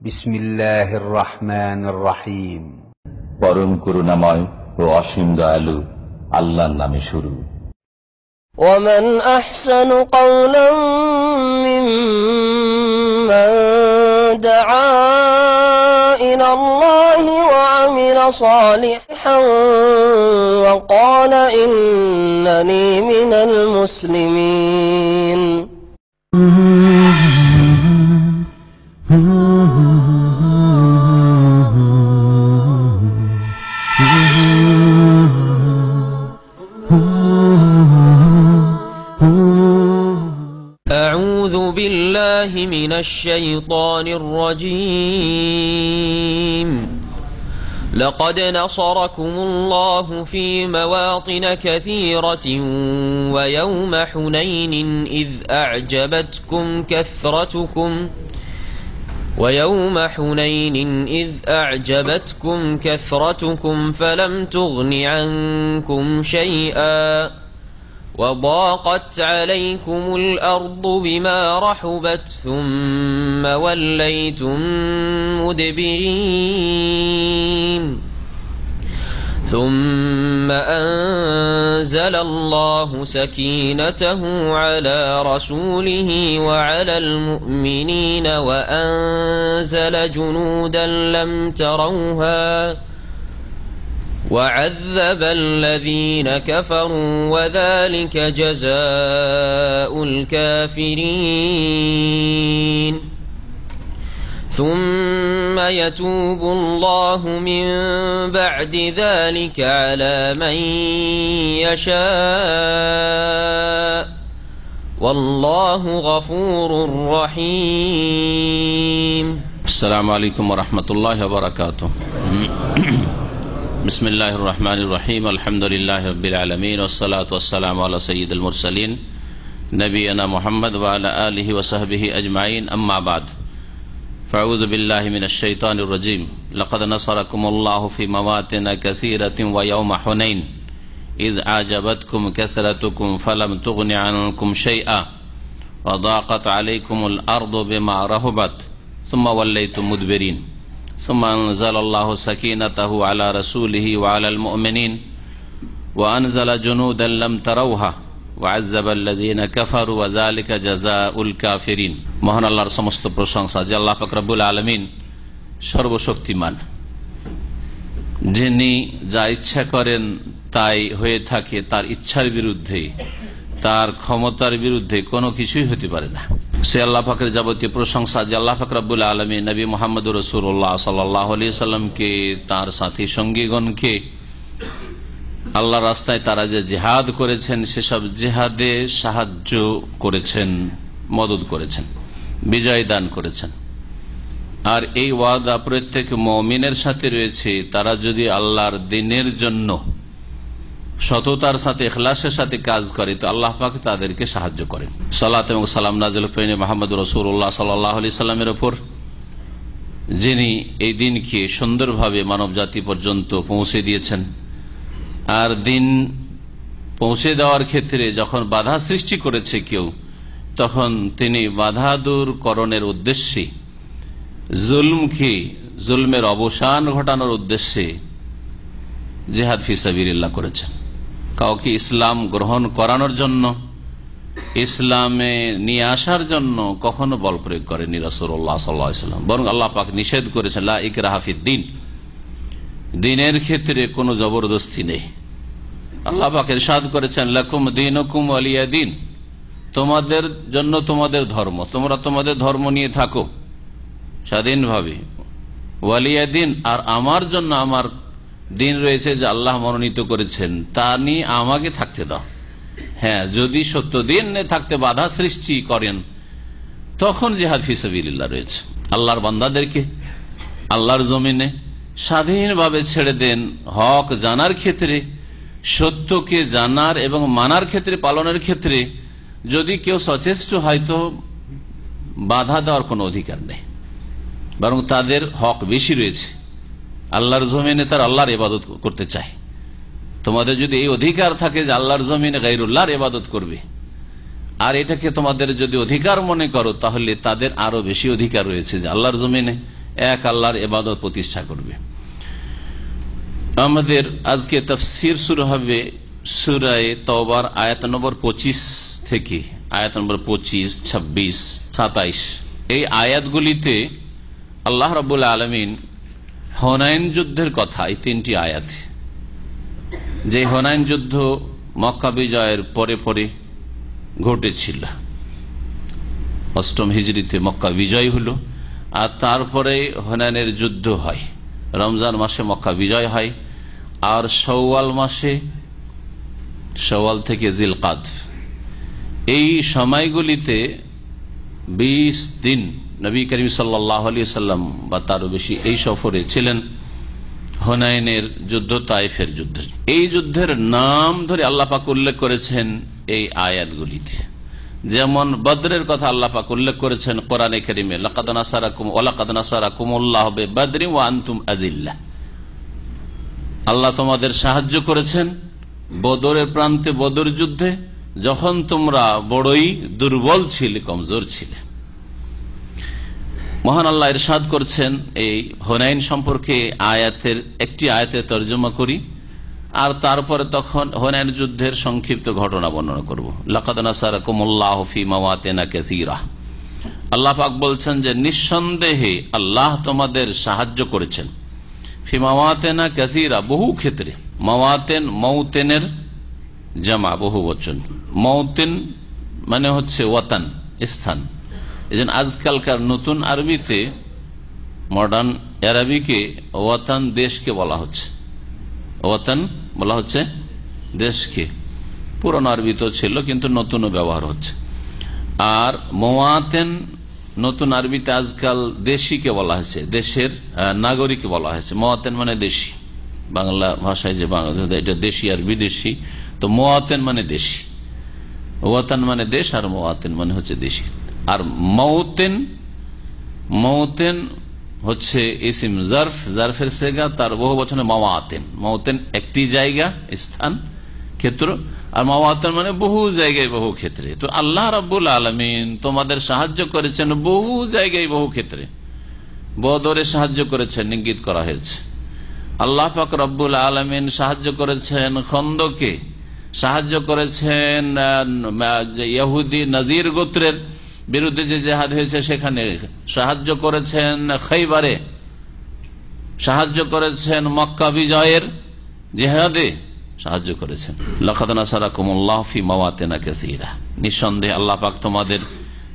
বিসমিল্লাহির রহমানির রহিম। পরম করুণাময় ও অসীম দয়ালু আল্লাহর নামে শুরু। ومن أحسن قولا ممن دعا إلى الله وعمل صالحا وقال إنني من المسلمين. أعوذ بالله من الشيطان الرجيم. لقد نصركم الله في مواطن كثيرة ويوم حنين إذ أعجبتكم كثرتكم فلم تغن عنكم شيئا وضاقت عليكم الأرض بما رحبت ثم وليتم مدبرين ثم أنزل الله سكينته على رسوله وعلى المؤمنين وأنزل جنودا لم تروها وعذب الذين كفروا وذلك جزاء الكافرين ثم يتوب الله من بعد ذلك على من يشاء والله غفور رحيم. السلام عليكم ورحمة الله وبركاته. بسم الله الرحمن الرحيم. الحمد لله رب العالمين والصلاة والسلام على سيد المرسلين نبينا محمد وعلى آله وصحبه أجمعين. أما بعد فأعوذ بالله من الشيطان الرجيم. لقد نصركم الله في مواطن كثيرة ويوم حنين إذ أعجبتكم كثرتكم فلم تغن عنكم شيئا وضاقت عليكم الأرض بما رحبت ثم وليتم مدبرين ثم أنزل الله سكينته على رسوله وعلى المؤمنين وأنزل جنودا لم تروها وعذب الذين كفروا وذلك جزاء الكافرين. মহান আল্লাহর সমস্ত প্রশংসা যে আল্লাহ পাক রব্বুল আলামিন সর্বশক্তিমান, যিনি যা ইচ্ছা করেন তাই হয়ে থাকে, তার ইচ্ছার বিরুদ্ধে, তার ক্ষমতার বিরুদ্ধে কোনো কিছুই হতে পারে না। সে আল্লাহ পাকের যাবতীয় প্রশংসা যে আল্লাহ পাক রব্বুল আলামিন নবী মুহাম্মদুর রাসূলুল্লাহ সাল্লাল্লাহু আলাইহি সাল্লামকে, তার সাথী সঙ্গীগণকে আল্লাহ রাস্তায় তারা যে জিহাদ করেছেন সেসব জিহাদে সাহায্য করেছেন, মদদ করেছেন, বিজয় দান করেছেন। আর এই ওয়াদা প্রত্যেক মুমিনের সাথে রয়েছে, তারা যদি আল্লাহর দ্বীনের জন্য সততার সাথে ইখলাসের সাথে কাজ করে তো আল্লাহ পাক তাদেরকে সাহায্য করেন। সালাত এবং সালাম নাযিল হয়েছে মুহাম্মদুর রাসূলুল্লাহ সাল্লাল্লাহু আলাইহি সাল্লামের উপর, যিনি এই দিনকে সুন্দরভাবে মানব জাতি পর্যন্ত পৌঁছে দিয়েছেন। আর দিন পৌঁছে দেওয়ার ক্ষেত্রে যখন বাধা সৃষ্টি করেছে কেউ, তখন তিনি বাধা দূরকরণের উদ্দেশ্যে, জুলমের অবসান ঘটানোর উদ্দেশ্যে জিহাদ ফি সাবিলিল্লাহ করেছেন। কাউকে ইসলাম গ্রহণ করানোর জন্য, ইসলামে নিয়ে আসার জন্য কখনো বল প্রয়োগ করেনি রাসূলুল্লাহ সাল্লাল্লাহু আলাইহি ওয়াসাল্লাম, বরং আল্লাহ পাক নিষেধ করেছেন লা ইকরাহা ফিদ্দীন, দ্বীনের ক্ষেত্রে কোনো জবরদস্তি নেই। আল্লাহ পাক ইরশাদ করেছেন লাকুম দীনুকুম ওয়ালিয়া দীন, তোমাদের জন্য তোমাদের ধর্ম, তোমরা তোমাদের ধর্ম নিয়ে থাকো স্বাধীনভাবে, ওয়ালিয়া দীন, আর আমার জন্য আমার দিন রয়েছে যে আল্লাহ মনোনীত করেছেন, তা নিয়ে আমাকে থাকতে দাও। হ্যাঁ, যদি সত্য দিন থাকতে বাধা সৃষ্টি করেন তখন জিহাদ ফি সাবিলিল্লাহ রয়েছে। আল্লাহর বান্দাদেরকে আল্লাহর জমিনে স্বাধীনভাবে ছেড়ে দেন হক জানার ক্ষেত্রে, সত্যকে জানার এবং মানার ক্ষেত্রে, পালনের ক্ষেত্রে যদি কেউ সচেষ্ট হয় তো বাধা দেওয়ার কোনো অধিকার নেই, বরং তাদের হক বেশি রয়েছে। আল্লাহর জমিনে তার আল্লাহর ইবাদত করতে চায়, তোমাদের যদি এই অধিকার থাকে যে আল্লাহর জমিনে গায়রুল্লাহর ইবাদত করবে, আর এটাকে তোমাদের যদি অধিকার মনে করো, তাহলে তাদের আরো বেশি অধিকার রয়েছে যে আল্লাহর জমিনে এক আল্লাহর ইবাদত প্রতিষ্ঠা করবে। আমাদের আজকে তাফসীর শুরু হবে সূরা তাওবার আয়াত নম্বর 25 থেকে আয়াত নম্বর 25, 26, 27। এই আয়াতগুলিতে আল্লাহ রাব্বুল আলামিন হুনাইন যুদ্ধের কথা, এই তিনটি আয়াত, যে হুনাইন যুদ্ধ মক্কা বিজয়ের পরে পরে ঘটেছিল, 8ম হিজরিতে মক্কা বিজয় হলো, আর তারপরে হুনাইনের যুদ্ধ হয়, রমজান মাসে মক্কা বিজয় হয়, আর শাওয়াল মাসে, শাওয়াল থেকে জিলকাদ, এই সময়গুলিতে 20 দিন নবী করিম সাল্লাল্লাহু আলাইহি ওয়াসাল্লাম বা তারও বেশি এই সফরে ছিলেন। হুনাইনের যুদ্ধ, তায়েফের যুদ্ধ, এই যুদ্ধের নাম ধরে আল্লাহ পাক উল্লেখ করেছেন এই আয়াতগুলিতে। যেমন বদরের কথা আল্লাহ পাক উল্লেখ করেছেন কোরআনে কারীমে, লাকাদ নাসারাকুমুল্লাহু বিবদরিন ওয়া আনতুম আযিল্লাহ। আল্লাহ তোমাদের সাহায্য করেছেন বদরের প্রান্তে, বদর যুদ্ধে, যখন তোমরা বড়ই দুর্বল ছিলে, কমজোর ছিলে। মহান আল্লাহ ইরশাদ করছেন এই হুনাইন সম্পর্কে আয়াতের একটি আয়াতের তর্জমা করি, আর তারপরে তখন হুনাইন যুদ্ধের সংক্ষিপ্ত ঘটনা বর্ণনা করব। লাকাদ নাসারাকুমুল্লাহু ফি মাওয়াতিনা কাসীরা। আল্লাহ পাক বলছেন যে নিঃসন্দেহে আল্লাহ তোমাদের সাহায্য করেছেন, ফি মাওয়াতিনা কাসীরা, বহু ক্ষেত্রে। মাওয়াতিন, মৌতেনের জামা, বহু বচন। মৌতিন মানে হচ্ছে ওয়াতান, স্থান। এজন্য আজকালকার নতুন আরবিতে, মডার্ন আরবিকে ওয়াতান দেশকে বলা হচ্ছে, ওয়াতান বলা হচ্ছে দেশকে। পুরনো আরবি তো ছিল, কিন্তু নতুনও ব্যবহার হচ্ছে। আর মাওয়াতিন নতুন আরবিতে আজকাল দেশিকে বলা হয়েছে, দেশের নাগরিককে বলা হয়েছে। মাওয়াতিন মানে দেশি, বাংলা ভাষায় যে এটা দেশি আর বিদেশি, তো মাওয়াতিন মানে দেশি, ওয়াতান মানে দেশ, আর মাওয়াতিন মানে হচ্ছে দেশি। আর মৌতেন, মৌতেন হচ্ছে ইসিম জারফ, জারফের সেগা, তার বহু বচনে মাওয়াতিন। মৌতেন একটি জায়গা, স্থান, ক্ষেত্র, আর মাওয়াতিন মানে বহু জায়গায়, বহু ক্ষেত্রে। তো আল্লাহ রাব্বুল আলামিন তোমাদের সাহায্য করেছেন বহু জায়গায়, বহু ক্ষেত্রে। বদরে সাহায্য করেছেন, ইঙ্গিত করা হয়েছে। আল্লাহ পাক রব্বুল আলামিন সাহায্য করেছেন খন্দকে, সাহায্য করেছেন ইহুদি নজির গোত্রের বিরুদ্ধে যে জিহাদ হয়েছে সেখানে, সাহায্য করেছেন খাইবারে, সাহায্য করেছেন মক্কা বিজয়ের জিহাদে, সাহায্য করেছেন। লাকাদ নাসারাকুমুল্লাহু ফি মাওয়াতিনা কাসীরা, নিঃসন্দেহে আল্লাহ পাক তোমাদের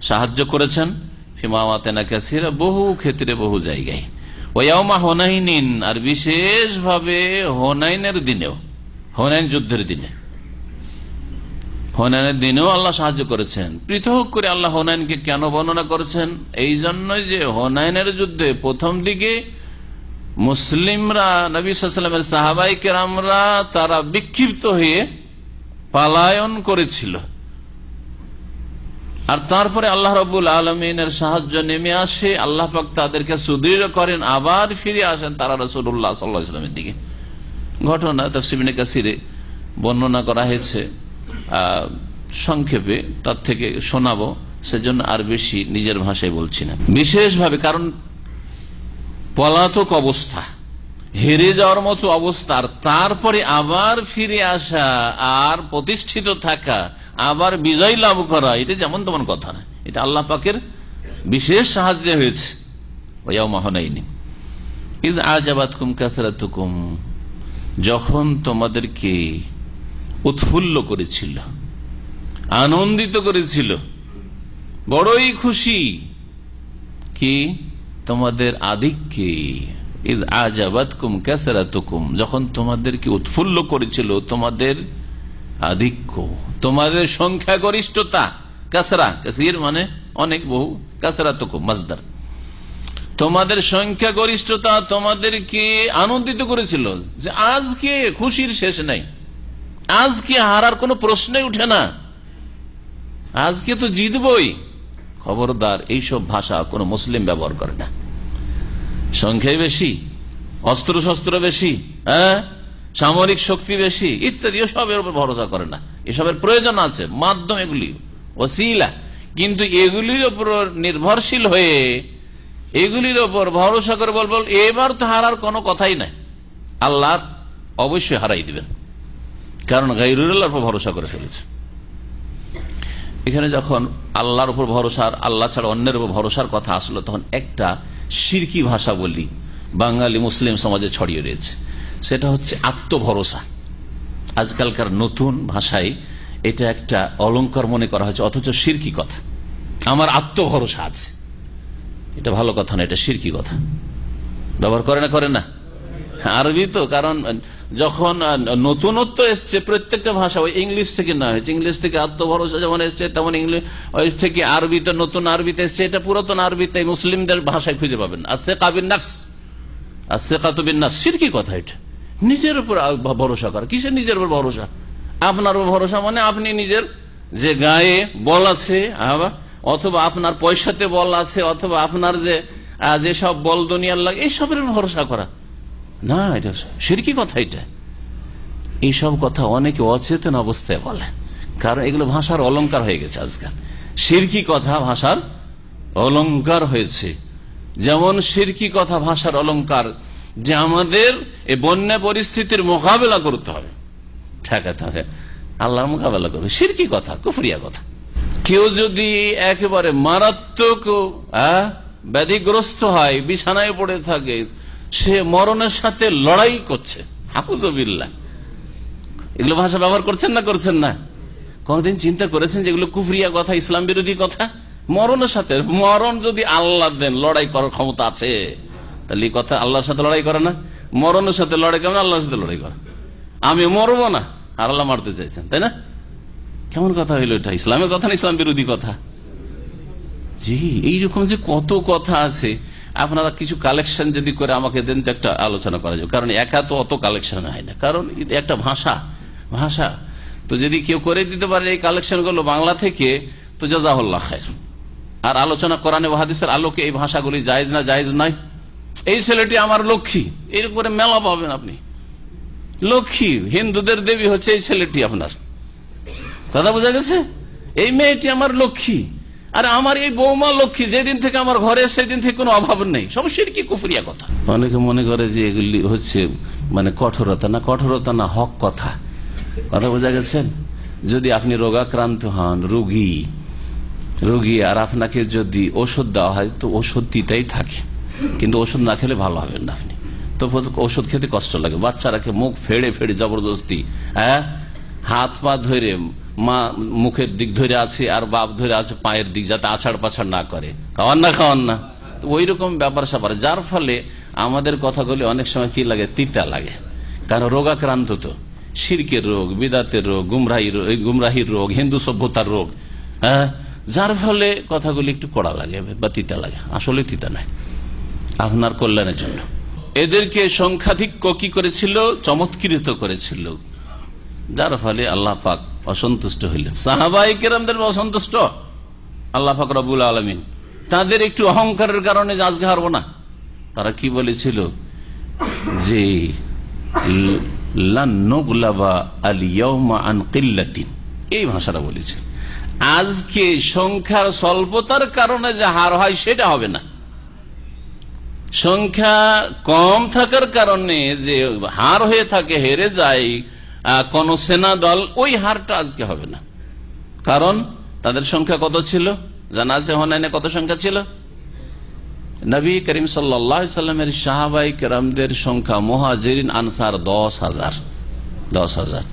সাহায্য করেছেন ফি মাওয়াতিনা কাসীরা, বহু ক্ষেত্রে, বহু জায়গায়। ওয়া ইয়াউমা হুনাইনিন, আর বিশেষভাবে হুনাইনের দিনেও, হুনাইন যুদ্ধের দিনে, হুনাইনের দিনেও আল্লাহ সাহায্য করেছেন। পৃথক করে আল্লাহ হুনাইনকে কেন বর্ণনা করেছেন? এই জন্যই যে হুনাইনের যুদ্ধে প্রথম দিকে মুসলিমরা, নবী সাল্লাল্লাহু আলাইহি ওয়াসাল্লামের সাহাবায়ে কেরামরা, তারা বিক্ষিপ্ত হয়ে পালায়ন করেছিল, আর তারপরে আল্লাহ রাব্বুল আলামিনের সাহায্য নেমে আসে, আল্লাহ পাক তাদেরকে সুদৃঢ় করেন, আবার ফিরে আসেন তারা রাসূলুল্লাহ সাল্লাল্লাহু আলাইহি ওয়াসাল্লামের দিকে। ঘটনা তাফসীর ইবনে কাসিরে বর্ণনা করা হয়েছে, সংক্ষেপে তার থেকে শোনাবো, সেজন্য আর বেশি নিজের ভাষায় বলছি না। বিশেষভাবে কারণ পলাতক অবস্থা, হেরে যাওয়ার মতো অবস্থা, আর তারপরে আবার ফিরে আসা, আর প্রতিষ্ঠিত থাকা, আবার বিজয় লাভ করা, এটা যেমন তেমন কথা না, এটা আল্লাহ পাকের বিশেষ সাহায্য হয়েছে। ওয়াউমা হুনাইন ইজ আজাবাতকুম কাসরাতুকুম, যখন তোমাদেরকে উৎফুল্ল করেছিল, আনন্দিত করেছিল, বড়ই খুশি কি তোমাদের আধিক্যে। ইজ আজাবাতকুম কাসরাতুকুম, যখন তোমাদেরকে উৎফুল্ল করেছিল তোমাদের আধিক্য, তোমাদের সংখ্যাগরিষ্ঠতা। কাসরা, কাসির মানে অনেক, বহু, কাসরাতুকুম মাজদার। তোমাদের সংখ্যাগরিষ্ঠতা তোমাদেরকে আনন্দিত করেছিল যে আজকে খুশির শেষ নাই, আজকে হারার কোনো প্রশ্নই উঠে না, আজকে তো জিতবই। খবরদার, এইসব ভাষা কোন মুসলিম ব্যবহার করে না। সংখ্যায় বেশি, অস্ত্র শস্ত্র বেশি, সামরিক শক্তি বেশি ইত্যাদি, এসবের উপর ভরসা করে না। এসবের প্রয়োজন আছে, মাধ্যম এগুলি, ওসিলা, কিন্তু এগুলির উপর নির্ভরশীল হয়ে এগুলির ওপর ভরসা করে বলবো এবার তো হারার কোনো কথাই নাই, আল্লাহ অবশ্যই হারাই দিবেন, কারণ গায়রুল্লাহর উপর ভরসা করে ফেলেছে। এখানে যখন আল্লাহর উপর ভরসার, আল্লাহ ছাড়া অন্যের উপর ভরসার কথা আসলো, তখন একটা শিরকি ভাষা বলি বাঙালি মুসলিম সমাজে ছড়িয়ে রয়েছে, সেটা হচ্ছে আত্মভরসা। আজকালকার নতুন ভাষায় এটা একটা অলংকার মনে করা হয়েছে, অথচ শিরকি কথা। আমার আত্মভরসা আছে, এটা ভালো কথা না, এটা শিরকি কথা। ব্যবহার করে না আরবি তো, কারণ যখন নতুনত্ব এসছে প্রত্যেকটা ভাষা, ওই ইংলিশ থেকে না হয়েছে, ইংলিশ থেকে আত্মভরসা যেমন এসছে তেমন ইংলিশ থেকে আরবিতে, নতুন আরবিতে এসছে, এটা পুরাতন আরবিতে মুসলিমদের ভাষায় খুঁজে পাবেন। আসিকা বিন নাফস, আসিকাতু বিন নাফস, শিরকি কথা এটা। নিজের উপর ভরসা করা, কিসের নিজের উপর ভরসা? আপনার উপর ভরসা মানে আপনি নিজের যে গায়ে বল আছে, অথবা আপনার পয়সাতে বল আছে, অথবা আপনার যেসব বল দুনিয়ার লাগে, এইসবের ভরসা করা না, এটা শিরকি কথা। এটা এইসব কথা অনেকে অচেতন অবস্থায় বলে, কারণ এগুলো ভাষার অলংকার হয়ে গেছে আজকাল। শিরকি কথা ভাষার অলংকার হয়েছে, যেমন শিরকি কথা ভাষার অলংকার যে আমাদের এই বন্যা পরিস্থিতির মোকাবেলা করতে হবে, ঠেকাতে হবে, আল্লাহর মোকাবেলা করবে। শিরকি কথা, কুফরিয়া কথা। কেউ যদি একেবারে মারাত্মক ব্যাধিগ্রস্ত হয়, বিছানায় পড়ে থাকে, সে মরণের সাথে লড়াই করছে, হাফুজুবিল্লাহ, এগুলো ভাষা ব্যবহার করছেন না? কোনদিন চিন্তা করেছেন যেগুলো কুফরিয়া কথা, ইসলাম বিরোধী কথা? মরণের সাথে, মরণ যদি আল্লাহ দেন, লড়াই করার ক্ষমতা আছে, তাহলে এই কথা আল্লাহর সাথে লড়াই করে না? মরণের সাথে লড়াই কেমন? আল্লাহর সাথে লড়াই করে। আমি মরবো না আর আল্লাহ মারতে চাইছেন, তাই না? কেমন কথা হইল এটা? ইসলামের কথা না ইসলাম বিরোধী কথা? জি, এইরকম যে কত কথা আছে। আপনারা কিছু কালেকশন যদি করে আমাকে দেন তো একটা আলোচনা করা যাবে, কারণ একা তো অত কালেকশন হয় না, কারণ একটা ভাষা তো যদি কেউ করে দিতে পারে এই কালেকশন গুলো বাংলা থেকে, তো জাযাহুল্লাহ খায়র। আর আলোচনা কোরআন ও হাদিসের আলোকে এই ভাষাগুলি জায়েজ না জায়েজ নয়। এই ছেলেটি আমার লক্ষ্মী, এর উপরে মেলা পাবেন আপনি। লক্ষ্মী, হিন্দুদের দেবী হচ্ছে এই ছেলেটি, আপনার কথা বোঝা গেছে? এই মেয়েটি আমার লক্ষ্মী, আর আমার এই বৌমা লক্ষ্মী, যেদিন থেকে আমার ঘরে সেদিন থেকে কোনো অভাব নেই। সব শিরকি কুফরিয়া কথা। অনেকে মনে করে যে এগুলি হচ্ছে মানে কঠোরতা না, হক কথা বোঝা গেছেন? যদি আপনি রোগাক্রান্ত হন, রোগী, আর আপনাকে যদি ওষুধ দেওয়া হয়, তো ওষুধ দিতেই থাকে, কিন্তু ওষুধ না খেলে ভালো হবেন না আপনি। তো ওষুধ খেতে কষ্ট লাগে। বাচ্চারাকে মুখ ফেড়ে জবরদস্তি, হাত পা ধরে, মা মুখের দিক ধরে আছে আর বাপ ধরে আছে পায়ের দিক, যাতে আছাড় পাছাড় না করে, খাওয়ান না। তো ওই রকম ব্যাপার স্যাপার, যার ফলে আমাদের কথাগুলি অনেক সময় কি লাগে, তিতা লাগে। কারণ রোগাক্রান্ত তো, শিরকের রোগ, বিদাতের রোগ, গুমরাহির রোগ, হিন্দু সভ্যতার রোগ, যার ফলে কথাগুলি একটু কড়া লাগে বা তিতা লাগে। আসলে তিতা নয়, আপনার কল্যাণের জন্য। এদেরকে সংখ্যাধিক্য কি করেছিল? চমৎকৃত করেছিল, যার ফলে আল্লাহ পাক অসন্তুষ্ট হইলেন। সাহাবায়ে কেরামদের অসন্তুষ্ট আল্লাহ পাক রব্বুল আলামিন, তাদের একটু অহংকারের কারণে আজকে হারবো না। তারা কি বলেছিল যে লান নুগলাবা আল ইয়াউমা আন কিল্লাতিন, এই ভাষাটা বলেছে। আজকে সংখ্যার স্বল্পতার কারণে যে হার হয় সেটা হবে না, সংখ্যা কম থাকার কারণে যে হার হয়ে থাকে, হেরে যায় কোন সেনা দল, ওই হারটা আজকে হবে না। কারণ তাদের সংখ্যা কত ছিল জানা আছে? হুনাইনে কত সংখ্যা ছিল? নবী করিম সাল্লাল্লাহু আলাইহি সাল্লামের সাহাবায়ে কেরামদের সংখ্যা, মুহাজিরিন আনসার 10,000।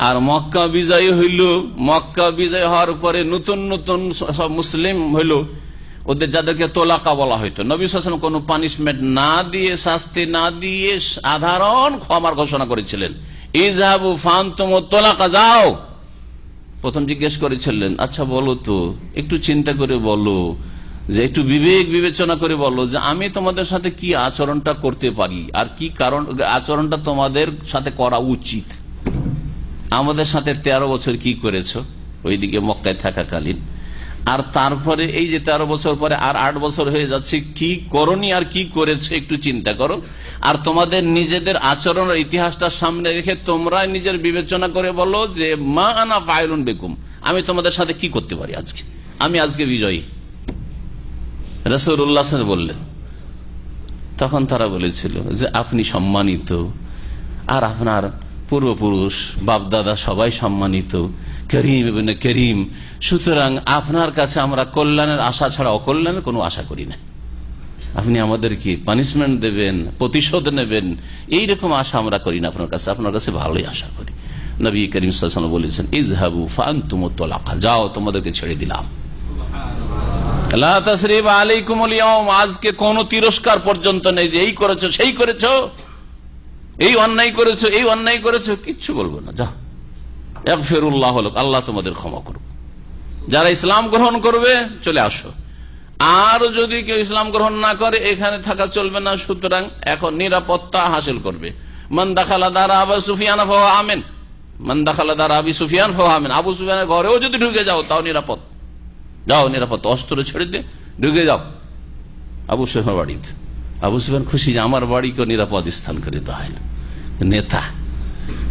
আর মক্কা বিজয় হইল, মক্কা বিজয় হওয়ার পরে নতুন নতুন সব মুসলিম হইল, ওদের যাদেরকে তোলাকা বলা হইতো, নবী সাল্লাল্লাহু আলাইহি ওয়াসাল্লাম কোনো পানিশমেন্ট না দিয়ে, শাস্তি না দিয়ে সাধারণ ক্ষমার ঘোষণা করেছিলেন। ইযহাবু ফানতুম তোলাকা, যাও। প্রথম জিজ্ঞেস করেছিলেন, আচ্ছা বলো তো, একটু চিন্তা করে বলো, যে একটু বিবেক বিবেচনা করে বলো যে আমি তোমাদের সাথে কি আচরণটা করতে পারি, আর কি কারণ আচরণটা তোমাদের সাথে করা উচিত। আমাদের সাথে 13 বছর কি করেছো ওইদিকে মক্কায় থাকাকালীন, আর তারপরে এই যে 13 বছর পরে আর 8 বছর হয়ে যাচ্ছে, কি করনি আর কি করেছে একটু চিন্তা করো। আর তোমাদের নিজেদের আচরণের ইতিহাসটা সামনে রেখে তোমরা নিজের বিবেচনা করে বলো যে মা আনা ফাইলুন বিকুম, আমি তোমাদের সাথে কি করতে পারি আজকে, আমি আজকে বিজয়ী। রাসূলুল্লাহ বললেন, তখন তারা বলেছিল যে আপনি সম্মানিত, আর আপনার পূর্বপুরুষ বাপদাদা সবাই সম্মানিত, করিম ইবনে করিম, সুতরাং আপনার কাছে আমরা কল্যাণের আশা ছাড়া অকল্যাণের কোনো আশা করি না। আপনি আমাদেরকে পানিশমেন্ট দেবেন, প্রতিশোধ নেবেন, এইরকম আশা আমরা করি না আপনার কাছে, আপনার কাছে ভালোই আশা করি। নবী করিম সাল্লাল্লাহু আলাইহি ওয়াসাল্লাম বলেছেন, ইযহাবু ফাআনতুমুত তালাকা, যাও তোমাদেরকে ছেড়ে দিলাম। লা তাসরিবা আলাইকুমুল ইয়াওম, আজকে কোন তিরস্কার পর্যন্ত নেই যে এই করেছো সেই করেছো, এই অন্যায় করেছো এই অন্যায় করেছো, কিচ্ছু বলবো না। যাও, ইয়াগফিরুল্লাহু লাক, আল্লাহ তোমাদের ক্ষমা করবে। যারা ইসলাম গ্রহণ করবে চলে আসো, আর যদি কেউ ইসলাম গ্রহণ না করে এখানে থাকা চলবে না, সুতরাং এখন নিরাপত্তা হাসিল করবে। মান দাখালা দারা আবু সুফিয়ান ফাহুয়া আমিন, মান দাখালা দারা আবি সুফিয়ান ফাহুয়া আমিন, আবু সুফিয়ানের ঘরেও যদি ঢুকে যাও তাও নিরাপদ। যাও, নিরাপদ, অস্ত্র ছেড়ে দিয়ে ঢুকে যাও আবু সুফিয়ানের বাড়িতে। আবু সুফিয়ান খুশি যে আমার বাড়িকে নিরাপদ স্থান করে দেওয়া হয়।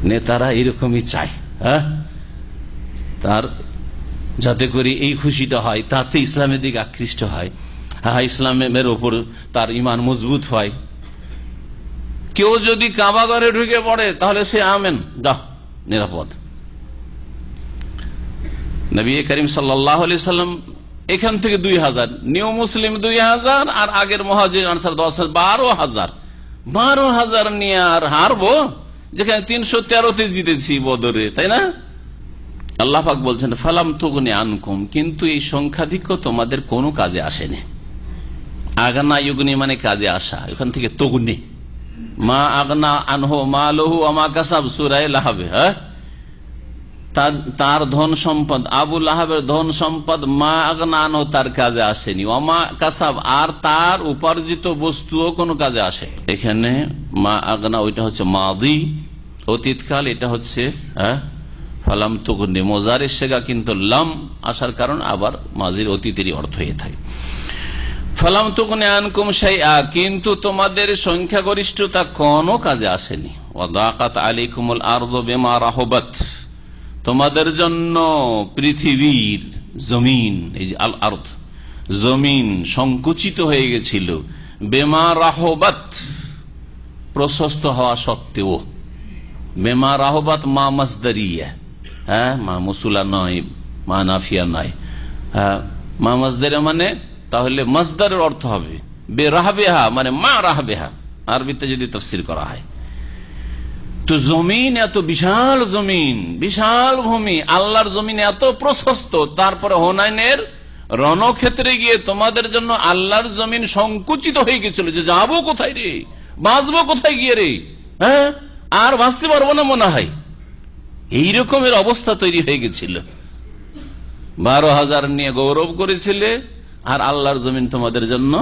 নেতারা এরকমই চায়, হ্যাঁ, তার যাতে করে এই খুশিটা হয়, তাতে ইসলামের দিকে আকৃষ্ট হয়, হ্যাঁ, ইসলামের ওপর তার ঈমান মজবুত হয়। কেউ যদি কাবা ঘরে ঢুকে পড়ে তাহলে সে আমেন, যাও, নিরাপদ। নবী করিম সাল্লাল্লাহু আলাইহি সাল্লাম এখান থেকে 2000, নিউ মুসলিম 2000, আর আগের মুহাজির আনসার 10,000, 12,000 নিয়ে আর হারবো, যেখানে 313তে জিতেছি বদরে, তাই না? আল্লাহ পাক বলছেন ফালাম তুগনি আনকুম, কিন্তু এই সংখ্যাধিক্য তোমাদের কোনো কাজে আসেনি। আগনা ইউগনি মানে কাজে আসা, এখান থেকে তুগনি, মা আগনা আনহু মালহু আমা কাসাব, সূরা লাহাবে, হ্যাঁ, তার ধন সম্পদ, আবু লাহাবের ধন সম্পদ, মা আগনা আনহু, তার কাজে আসেনি, আমা কাসাব, আর তার উপার্জিত বস্তুও কোনো কাজে আসে। এখানে মা আগনা, ওইটা হচ্ছে মাদি, অতীতকাল, এটা হচ্ছে হ্যাঁ ফালাম তুগনি মোজারের সেগা, কিন্তু লাম আসার কারণ আবার মাজির অতীতেরই অর্থ হয়ে থাকে। ফালাম তুগনি আনকুম শাইআ, কিন্তু তোমাদের সংখ্যাগরিষ্ঠতা কোনো কাজে আসেনি। ওয়াদাকাত আলাইকুমুল আরযু বিমা রাহাবাত, তোমাদের জন্য পৃথিবীর জমিন, এই যে আল আরদ, জমিন সংকুচিত হয়ে গেছিল, বিমা রাহাবাত, প্রশস্ত হওয়া সত্ত্বেও। বিমা রাহাবাত মা মাসদারিয়া, হ্যাঁ, মা মুসুলা নয়, মা নাফিয়া নয়, হ্যাঁ, মা মাসদারিয়া মানে তাহলে মাসদারের অর্থ হবে বেরাহবেহা, মানে মা রাহবেহা, আরবিতে যদি তাফসীর করা হয়। তো জমিন এত বিশাল, জমিন বিশাল ভূমি, আল্লাহর জমিন এত প্রশস্ত, তারপরে হুনাইনের রণক্ষেত্রে গিয়ে তোমাদের জন্য আল্লাহর জমিন সংকুচিত হয়ে গেছিল, যে যাবো কোথায় রে, বাঁচবো কোথায় গিয়ে রে, হ্যাঁ, আর বাঁচতে পারবো না মনে হয়, এই রকমের অবস্থা তৈরি হয়ে গেছিল। 12,000 নিয়ে গৌরব করেছিলে, আর আল্লাহর জমিন তোমাদের জন্য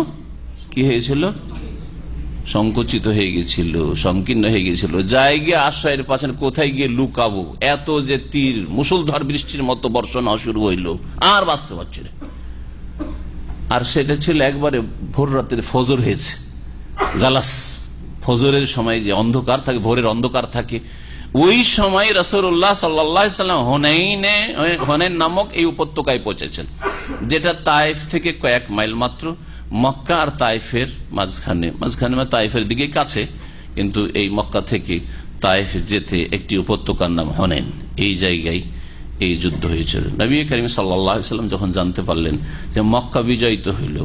কি হয়েছিল, সংকুচিত হয়ে গেছিল, সংকীর্ণ হয়ে গেছিল। জায়গা আশ্রয়ের পাশে কোথায় গিয়ে লুকাবো, এত যে তীর মুষলধার বৃষ্টির মতো বর্ষণ শুরু হইল, আর বাঁচতে পারছি না। আর সেটা ছিল একবারে ভোর রাতের ফজর হয়েছে, গালাস, ফজরের সময় যে অন্ধকার থাকে, ভোরের অন্ধকার থাকে, ওই সময় রাসূলুল্লাহ সাল্লাল্লাহু আলাইহি ওয়াসাল্লাম হুনাইন নামক এই উপত্যকায় পৌঁছেছেন, যেটা তায়েফ থেকে কয়েক মাইল মাত্র, মক্কা আর তায়েফের মাঝখানে তায়েফের দিকে কাছে, কিন্তু এই মক্কা থেকে তায়েফ যেতে একটি উপত্যকার নাম হুনাইন, এই জায়গায় এই যুদ্ধ হয়েছিল। নবী করিম সাল্লাল্লাহু আলাইহি ওয়াসাল্লাম যখন জানতে পারলেন যে মক্কা বিজয়িত হইল,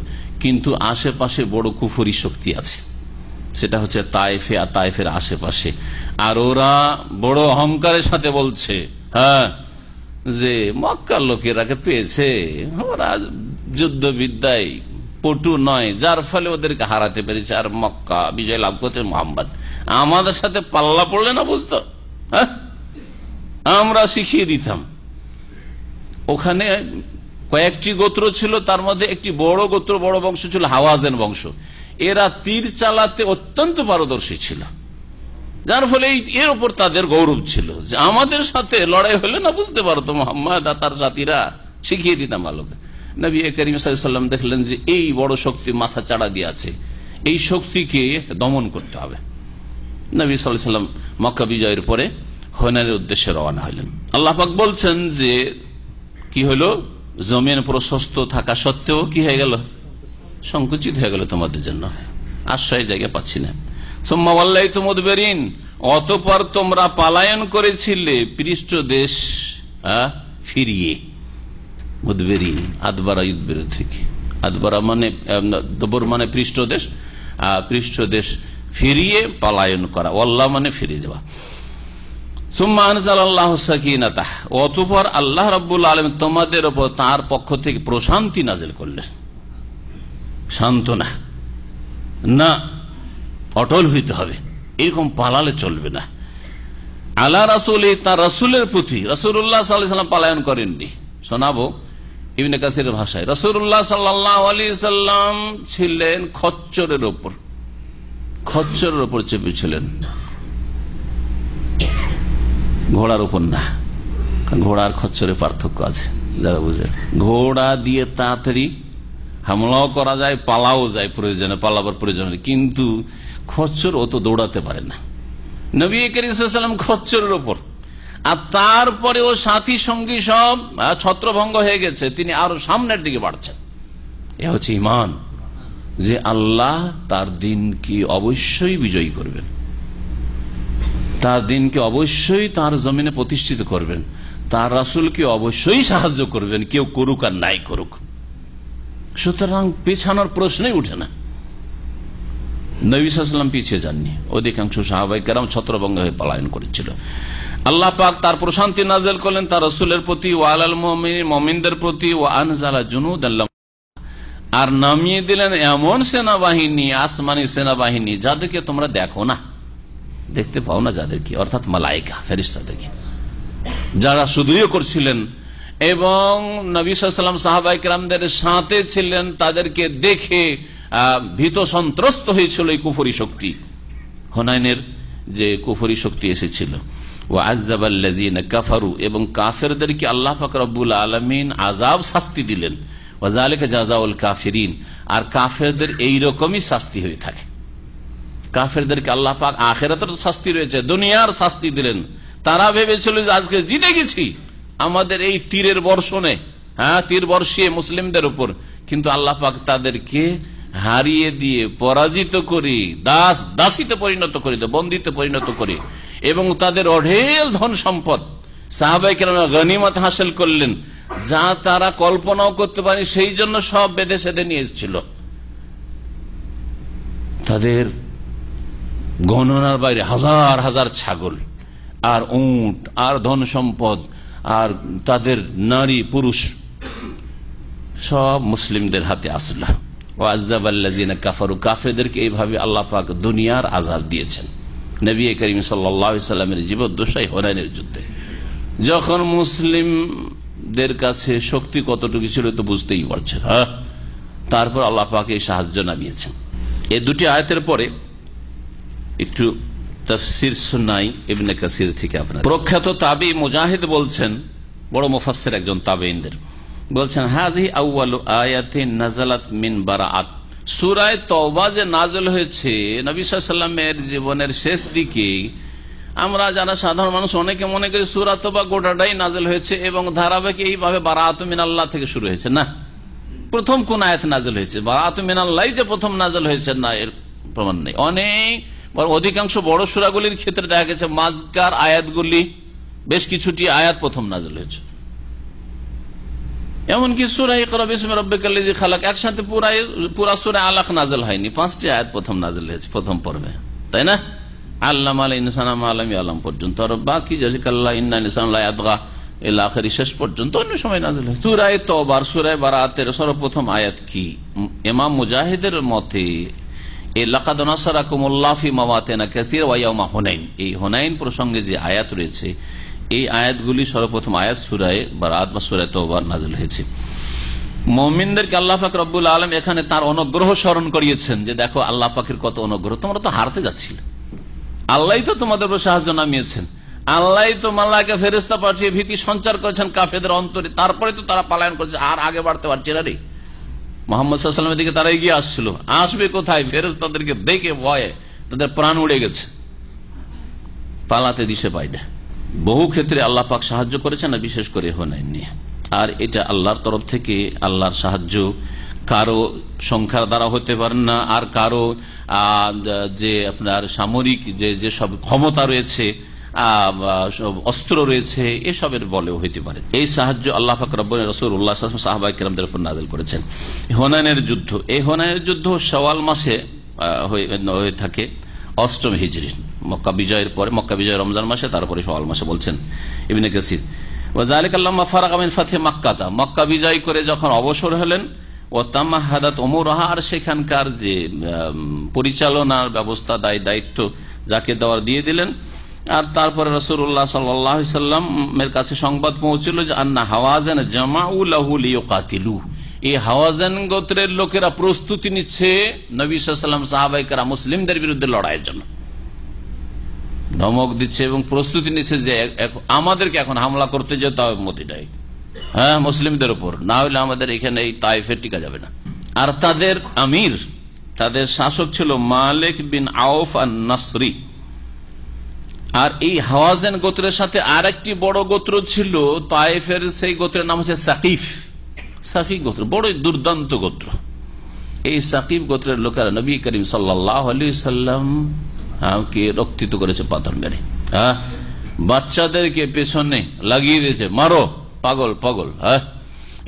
কিন্তু আশেপাশে বড় কুফরি শক্তি আছে, সেটা হচ্ছে তায়েফে আর তায়েফের আশেপাশে, আর ওরা বড় অহংকারের সাথে বলছে, হ্যাঁ, যে মক্কার লোকেরাকে পেয়েছে, ওরা যুদ্ধবিদ্যায় পটু নয়, যার ফলে ওদেরকে হারাতে পেরেছে, আর মক্কা বিজয় লাভ করতে মুহাম্মদ, আমাদের সাথে পাল্লা পড়লে না, বুঝতো, হ্যাঁ, আমরা শিখিয়ে দিতাম। ওখানে কয়েকটি গোত্র ছিল, তার মধ্যে একটি বড় গোত্র, বড় বংশ ছিল হাওয়াজেন বংশ, এরা তীর চালাতে অত্যন্ত পারদর্শী ছিল, যার ফলে এর উপর তাদের গৌরব ছিল যে আমাদের সাথে লড়াই হলে না, বুঝতে পারতো মুহাম্মদ আর তার সাথীরা, শিখিয়ে দিতাম আলোকে। নবী করিম সাল্লাল্লাহু আলাইহি ওয়াসাল্লাম দেখলেন যে এই বড় শক্তি মাথা চাড়া দিয়ে আছে, এই শক্তিকে দমন করতে হবে। নবী সাল্লাল্লাহু আলাইহি ওয়াসাল্লাম মক্কা বিজয়ের পরে হুনাইনের উদ্দেশ্যে রওনা হলেন। আল্লাহ পাক বলছেন যে কি হলো, জমিন প্রশস্ত থাকা সত্ত্বেও কি হয়ে গেল, সংকুচিত হয়ে গেল তোমাদের জন্য, আশ্রয়ের জায়গা পাচ্ছি না। সুম্মা ওয়াল্লাইতুম মুদবিরিন, অতঃপর তোমরা পলায়ন করেছিলে পৃষ্ঠদেশ ফিরিয়ে। মুদবিরিন আদবারা ইউদবিরু থেকে, আদবারা মানে দবর মানে পৃষ্ঠদেশ, পৃষ্ঠদেশ ফিরিয়ে পলায়ন করা, ওয়াল্লাহ মানে ফিরে যাওয়া। সুম্মা আনজালাল্লাহু সাকিনাতাহ, অতঃপর আল্লাহ রাব্বুল আলামিন তোমাদের উপর তার পক্ষ থেকে প্রশান্তি নাযিল করলেন, সান্ত্বনা। না, অটল হইতে হবে, এরকম পালালে চলবে না। আলা রাসূলি, তার রাসূলের প্রতি। রাসূলুল্লাহ সাল্লাল্লাহু আলাইহি ওয়াসাল্লাম পলায়ন করেননি, শোনাবো ইবনে কাসিরের ভাষায়। রাসূলুল্লাহ সাল্লাল্লাহু আলাইহি ওয়াসাল্লাম ছিলেন খচ্চরের উপর, খচ্চরের উপর চেপেছিলেন, ঘোড়ার উপর না। ঘোড়ার খচ্চরের পার্থক্য আছে, যারা বুঝে। ঘোড়া দিয়ে তাড়াতাড়ি হামলাও করা যায়, পালাও যায় প্রয়োজনে, পালাবার প্রয়োজনে, কিন্তু খচ্চর অত দৌড়াতে পারে না। নবী করিম সাল্লাল্লাহু আলাইহি ওয়াসাল্লাম খচ্চরের উপর, আর তারপরে ও সাথী সঙ্গী সব ছত্রভঙ্গ হয়ে গেছে, তিনি আরো সামনের দিকে বাড়ছেন। এ হচ্ছে ঈমান, যে আল্লাহ তার দিনকে অবশ্যই বিজয়ী করবেন, তার দিনকে অবশ্যই তার জমিনে প্রতিষ্ঠিত করবেন, তার রাসূলকে অবশ্যই সাহায্য করবেন, কেউ করুক আর নাই করুক। সুতরাং পেছানোর প্রশ্নই উঠে না। নবী সাল্লাল্লাহু আলাইহি ওয়াসাল্লাম পিছিয়ে যাননি, অধিকাংশ সাহাবায়ে কেরাম ছত্রভঙ্গ হয়ে পলায়ন করেছিল। আল্লাহ পাক তার প্রশান্তি নাযিল করলেন তার রাসূলের প্রতি, ওয়া আলাল মুমিনিন, মুমিনদের প্রতি, ওয়া আনজালা জুনুদান লাম, আর নামিয়ে দিলেন এমন সেনাবাহিনী, আসমানি সেনাবাহিনী যাদেরকে তোমরা দেখো না, দেখতে পাও না যাদেরকে, অর্থাৎ মালায়েকা, ফেরেশতাদেরকে, যারা শুধুই করছিলেন। এবং নবী সাল্লাল্লাহু আলাইহি ওয়াসাল্লাম সাহাবায়ে কেরামদের সাথে ছিলেন, তাদেরকে দেখে ভীত সন্ত্রস্ত হয়েছিল এই কুফরি শক্তি, হুনাইনের যে কুফরি শক্তি এসেছিল। ওয়া আযাবাল্লাযীনা কাফারু, এবং কাফেরদেরকে আল্লাহ পাক রব্বুল আলামিন আযাব, শাস্তি দিলেন। ওয়া যালিকা জাযাউল কাফিরিন, আর কাফেরদের এইরকমই শাস্তি হয়ে থাকে। কাফেরদেরকে আল্লাহ পাক আখিরাতের শাস্তি রয়েছে, দুনিয়ার শাস্তি দিলেন। তারা ভেবেছিল যে আজকে জিতে গেছি আমাদের এই তীরের বর্ষণে, তীর বর্ষিয়ে মুসলিমদের উপর, কিন্তু আল্লাহ পাক তাদেরকে হারিয়ে দিয়ে, পরাজিত করে, দাস দাসীতে পরিণত করে, বন্দিতে পরিণত করে, এবং তাদের অঢেল ধন সম্পদ সাহাবায়ে কেরাম গনিমত হাসিল করলেন, যা তারা কল্পনাও করতে পারে। সেই জন্য সব বেঁধে সেধে নিয়ে এসেছিল, তাদের গণনার বাইরে হাজার হাজার ছাগল আর উট আর ধন সম্পদ, আর তাদের নারী পুরুষ সব মুসলিমদের হাতে আসলো। ওয়াজ্জাবাল্লাযীনা কাফারু, কাফেরদেরকে এইভাবে আল্লাহ পাক দুনিয়ার আযাব দিয়েছেন। নবী করিম সাল্লাল্লাহু আলাইহি ওয়াসাল্লামের জীবদ্দশায় হুনাইনের যুদ্ধে, যখন মুসলিমদের কাছে শক্তি কতটুকু ছিল তো বুঝতেই পারছেন। তারপর আল্লাহ পাক এই সাহায্য নামিয়েছেন। এই দুটি আয়াতের পরে একটু তাফসীর শোনাই ইবনে কাসির থেকে। আপনার প্রখ্যাত তাবী মুজাহিদ বলছেন, বড় মুফাসসির একজন তাবেঈনদের, বলছেন হাযিহি আউয়ালু আয়াতিন নাযালাত মিন বারাআত, সূরা তাওবা যে নাযিল হয়েছে নবী সাল্লাল্লাহু আলাইহি ওয়াসাল্লামের জীবনের শেষ দিকে। আমরা যারা সাধারণ মানুষ অনেকে মনে করি সূরা তাওবা গোটাটাই নাযিল হয়েছে এবং ধারাবাহিক এইভাবে বারাআতু মিনাল্লাহ থেকে শুরু হয়েছে। না, প্রথম কোন আয়াত নাযিল হয়েছে? বারাআতু মিনাল্লাহ যে প্রথম নাযিল হয়েছে, না, এর প্রমাণ নেই। অধিকাংশ বড় সূরাগুলির ক্ষেত্রে দেখা গেছে মাঝকার আয়াতগুলি, বেশ কিছুটি আয়াত প্রথম নাযিল হয়েছে। এমনকি সূরা ইকরা বিসমি রাব্বিকাল্লাযী খালাক একসাথে পুরা সূরা আলাক নাযিল হয়নি, 5টি আয়াত প্রথম নাযিল হয়েছে প্রথম পর্বে, তাই না? আল্লামাল ইনসানা মা লাম ইয়ালাম পর্যন্ত, আর বাকি জাযাকাল্লাহ ইন্নাল ইনসানা লা ইয়াতগা ইলা আখিরি, শেষ পর্যন্ত অন্য সময় নাযিল হয়েছে। সূরা তাওবার, সূরা বারাআতের সর্বপ্রথম আয়াত কি? ইমাম মুজাহিদের মতে লাকাদ নাসারাকুমুল্লাহু ফি মাওয়াতিনা কাসীরা ওয়া ইয়াউমা হুনাইন, এই হুনাইন প্রসঙ্গে যে আয়াত রয়েছে, এই আয়াতগুলি সর্বপ্রথম আয়াত সূরা বারাআত বা সূরা তাওবা নাযিল হয়েছে। মুমিনদেরকে আল্লাহ পাক রব্বুল আলামিন এখানে তার অনুগ্রহ স্মরণ করিয়েছেন, যে দেখো আল্লাহ পাকের কত অনুগ্রহ, তোমরা তো হারতে যাচ্ছিলে, আল্লাহই তো তোমাদের উপর সাহায্য নামিয়েছেন, আল্লাহই তো মালায়েকা ফেরেশতা পাঠিয়ে ভীতি সঞ্চার করেছেন কাফেরদের অন্তরে, তারপরে তো তারা পলায়ন করেছে, আর আগে বাড়তে পারছে না রে। মুহাম্মদ সাল্লাল্লাহু আলাইহি ওয়াসাল্লামের দিকে তারা এগিয়ে আসছিল, আসবে কোথায়? ফেরেশতাদেরকে দেখে ভয়ে তাদের প্রাণ উড়ে গেছে, পালাতে দিশে পায় না। বহু ক্ষেত্রে আল্লাহ পাক সাহায্য করেছেন, না বিশেষ করে হুনাইন নিয়ে। আর এটা আল্লাহর তরফ থেকে আল্লাহর সাহায্য, কারো সংখ্যার দ্বারা হতে পারে না, আর কারো যে আপনার সামরিক যে সব ক্ষমতা রয়েছে, অস্ত্র রয়েছে, এসবের বলেও হইতে পারে। এই সাহায্য আল্লাহ পাক রব্বুল রাসূলুল্লাহ সাল্লাল্লাহু আলাইহি ওয়াসাল্লাম সাহাবায়ে কেরামদের উপর নাযিল করেছেন। হুনাইনের যুদ্ধ, এই হুনাইনের যুদ্ধ শাওয়াল মাসে হয়ে থাকে, 8ম হিজরি, মক্কা বিজয়ের পরে, মক্কা বিজয় রমজান মাসে, তারপরে শাওয়াল মাসে বলছেন ইবনে কাসির। ওয়া যালিকা লাম্মা ফারাগা মিন ফাতহি মক্কাহ, মক্কা বিজয় করে যখন অবসর হলেন, ও তামাহাদাত উমুরহা, আর সেখানকার যে পরিচালনার ব্যবস্থা, দায়িত্ব যাকে দেওয়ার দিয়ে দিলেন। আর তারপরে রাসূলুল্লাহ সাল্লাল্লাহু আলাইহি সাল্লামের কাছে সংবাদ পৌঁছল যে আন্না হাওয়াযান জামাউ লাহু লিয়াকাতিলু, এই হাওয়াযান গোত্রের লোকেরা প্রস্তুতি নিচ্ছে নবী সাল্লাল্লাহু আলাইহি ওয়াসাল্লাম সাহাবায়ে কেরাম মুসলিমদের বিরুদ্ধে লড়াইয়ের জন্য, ধমক দিচ্ছে এবং প্রস্তুতি নিচ্ছে যে আমাদেরকে এখন হামলা করতে যেতে হবে মদিনায়, হ্যাঁ, মুসলিমদের উপর, না হলে আমাদের এখানে এই তায়েফে টিকা যাবে না। আর তাদের আমির, তাদের শাসক ছিল মালিক বিন আউফ আন-নাসরি। আর এই হাওয়াযান গোত্রের সাথে আর একটি বড় গোত্র ছিল তায়েফের, সেই গোত্রের নাম হচ্ছে সাকিফ। সাকিফ গোত্র বড় দুর্দান্ত গোত্র। এই সাকিফ গোত্রের লোকেরা নবী করিম সাল্লাল্লাহু আলাইহি সাল্লাম কে রক্তিত করেছে পাথর মেরে, হ্যাঁ, বাচ্চাদেরকে পেছনে লাগিয়ে দিয়েছে, মারো পাগল পাগল। হ্যাঁ,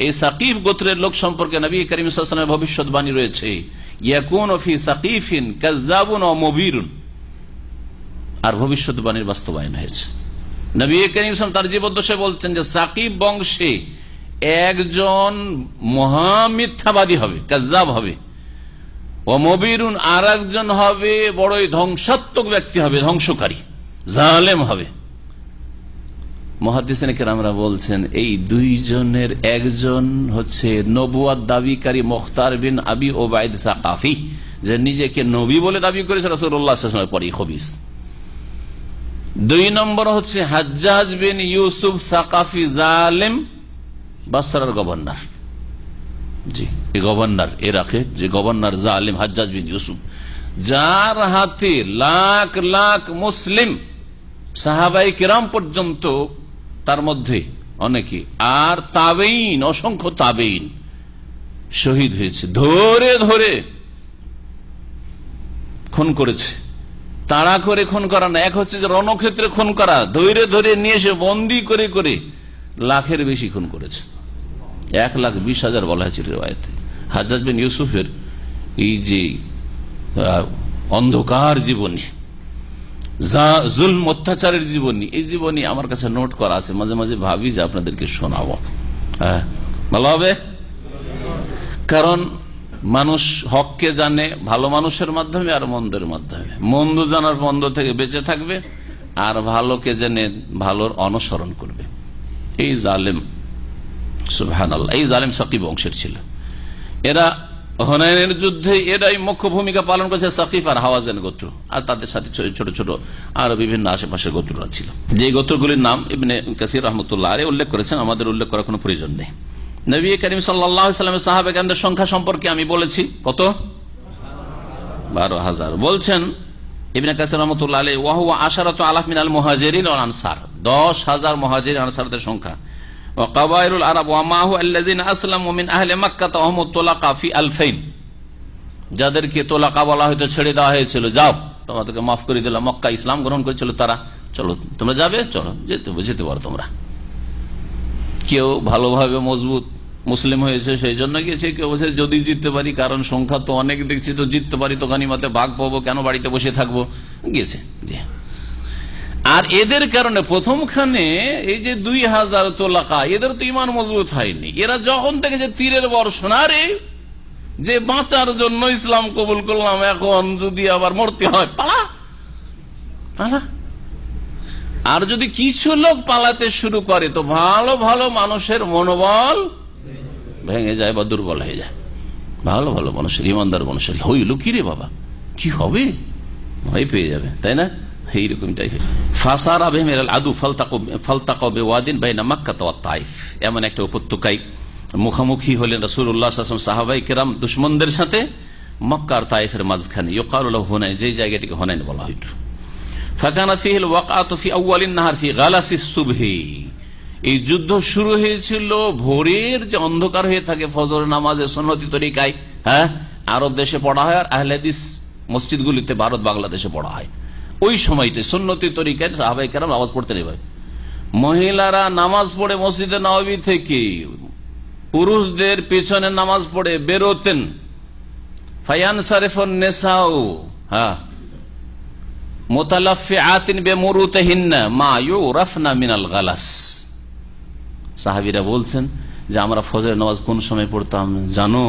এই সাকিফ গোত্রের লোক সম্পর্কে নবী করিম সাল্লাল্লাহু আলাইহি ওয়াসাল্লামের ভবিষ্যৎবাণী রয়েছে, ইয়াকুনু ফি সাকিফিন কাযযাবুন ওয়া মুবিরুন। আর ভবিষ্যৎবাণীর বাস্তবায়ন হয়েছে। নবী করিম সাল্লাল্লাহু আলাইহি ওয়াসাল্লাম তার জীবদ্দশায় বলছেন যে সাকিব বংশে একজন মহামিথ্যাবাদী হবে, কাযযাব হবে, ও মুবিরুন, আর একজন হবে বড়ই ধ্বংসাত্মক ব্যক্তি হবে, ধ্বংসকারী, জালেম হবে। মুহাদ্দিসিন কেরামরা বলছেন এই দুইজনের একজন হচ্ছে নবুয়াত দাবিকারী মুখতার বিন আবি ওবাইদ সাকাফি, যে নিজেকে নবী বলে দাবি করেছে রাসূলুল্লাহ সাল্লাল্লাহু আলাইহি ওয়াসাল্লামের পরেই খবিস। 2 নম্বর হচ্ছে হাজ্জাজ বিন ইউসুফ সাকাফি, জালেম, বাসরার গভর্নর। জি, এই গভর্নর, ইরাকের যে গভর্নর জালেম হাজ্জাজ বিন ইউসুফ, যার হাতে লাখ লাখ মুসলিম সাহাবায়ে কেরাম পর্যন্ত, তার মধ্যে অনেকে, আর তাবেইন, অসংখ্য তাবেইন শহীদ হয়েছে। ধরে ধরে খুন করেছে, তাড়া করে খুন করা না, এক হচ্ছে যে রণক্ষেত্রে খুন করা, ধরে ধরে নিয়ে এসে বন্দি করে করে লাখের বেশি খুন করেছে, 1,20,000 বলা হয়েছে রিওয়ায়াতে। হাজ্জাজ বিন ইউসুফের এই যে অন্ধকার জীবনী, জুলম অত্যাচারের জীবনী, এই জীবনী আমার কাছে নোট করা আছে, মাঝে মাঝে ভাবি যে আপনাদেরকে শোনাবো, হ্যাঁ, ভালো হবে। কারণ মানুষ হককে জানে ভালো মানুষের মাধ্যমে আর মন্দের মাধ্যমে, মন্দ জানার মন্দ থেকে বেঁচে থাকবে, আর ভালোকে জেনে ভালোর অনুসরণ করবে। এই জালেম, সুবহানাল্লাহ, এই জালেম সাকিব বংশের ছিল। এরা হুনাইনের যুদ্ধে এরাই মুখ্য ভূমিকা পালন করেছে, সাকিফ আর হাওয়াযান গোত্র, আর তাদের সাথে ছোট ছোট আরো বিভিন্ন আশেপাশের গোত্ররা ছিল, যে গোত্রগুলির নাম ইবনে কাসির রাহমাতুল্লাহ আলাইহি উল্লেখ করেছেন, আমাদের উল্লেখ করার কোনো প্রয়োজন নেই। নবী করিম সাল্লাল্লাহু আলাইহি ওয়াসাল্লামের সাহাবায়ে-কেরামদের সংখ্যা সম্পর্কে আমি বলেছি কত, 12,000 বলছেন ইবনে কাসির রাহমাতুল্লাহ আলাইহি, ওয়া হুয়া 10,000 মিনাল মুহাজিরিন ওয়াল আনসার, 10,000 মুহাজির আনসারদের সংখ্যা। ওয়া কাবাইলুল আরব ওয়া মাহু আল্লাযিনা আসলামু মিন আহলি মক্কা ওয়া হুম তুলাকা ফি 2000, যাদেরকে তোলাকা বলা হয়তো ছেড়ে দেওয়া হয়েছিল, যাও তোমাদেরকে মাফ করে দিলাম, মক্কা ইসলাম গ্রহণ করেছিল তারা, চলো তোমরা যাবে, চলো যেতে পারো তোমরা। কেউ ভালোভাবে মজবুত মুসলিম হয়েছে সেই জন্য গিয়েছে, কেউ বলছে যদি জিততে পারি, কারণ সংখ্যা তো অনেক দেখছি, তো জিততে পারি তো গানিমতে ভাগ পাবো, কেন বাড়িতে বসে থাকবো, গিয়েছে। আর এদের কারণে প্রথমখানে এই যে 2,000 তোলাকা, এদের তো ইমান মজবুত হয়নি। এরা যখন থেকে যে তীরের বর্ষণ, আরে যে বাঁচার জন্য ইসলাম কবুল করলাম, এখন যদি আবার মরতে হয়, পালা পালা। আর যদি কিছু লোক পালাতে শুরু করে তো ভালো ভালো মানুষের মনোবল ভেঙে যায় বা দুর্বল হয়ে যায়। ভালো ভালো মানুষের, ইমানদার মানুষের হইল কি রে বাবা, কি হবে, ভয় পেয়ে যাবে, তাই না? এইরকম টাইপের ফাসার আবহেমের আদু ফালতাকা বিওয়াদিন বাইনা মক্কা ওয়া তাইফ, এমন একটা উপত্যকায় মুখোমুখি হলেন রাসূলুল্লাহ সাল্লাল্লাহু আলাইহি ওয়াসাল্লাম সাহাবায়ে কেরাম দুশমনদের সাথে, মক্কা আর তাইফের মাঝখানে, ইউকালু লাহু হুনাইন, যে জায়গাটিকে হুনাইন বলা হইতো। ফাকানাত ফিহিল ওয়াকআতু ফি আউয়ালিন নাহার ফি গালাসিস সুবহি, এই যুদ্ধ শুরু হয়েছিল ভোরের যে অন্ধকার হয়ে থাকে ফজর নামাজের সুন্নতি তরিকায়, হ্যাঁ, আরব দেশে পড়া হয় আর আহলে হাদিস মসজিদগুলিতে ভারত বাংলাদেশে পড়া হয়। ওই সময়টা সুন্নতি তরিকায় সাহাবায়ে কেরাম নামাজ পড়তে নেবে। মহিলারা নামাজ পড়ে মসজিদে নববী থেকে পুরুষদের পেছনে নামাজ পড়ে বেরোতেন। ফায়ানসারিফুন নিসাউ, হ্যাঁ, মুতালাফিআতিন বিমুরুতিহিন্না মা ইউরাফনা মিনাল গালাস। সাহাবীরা বলছেন যে আমরা ফজরের নামাজ কোন সময় পড়তাম জানো?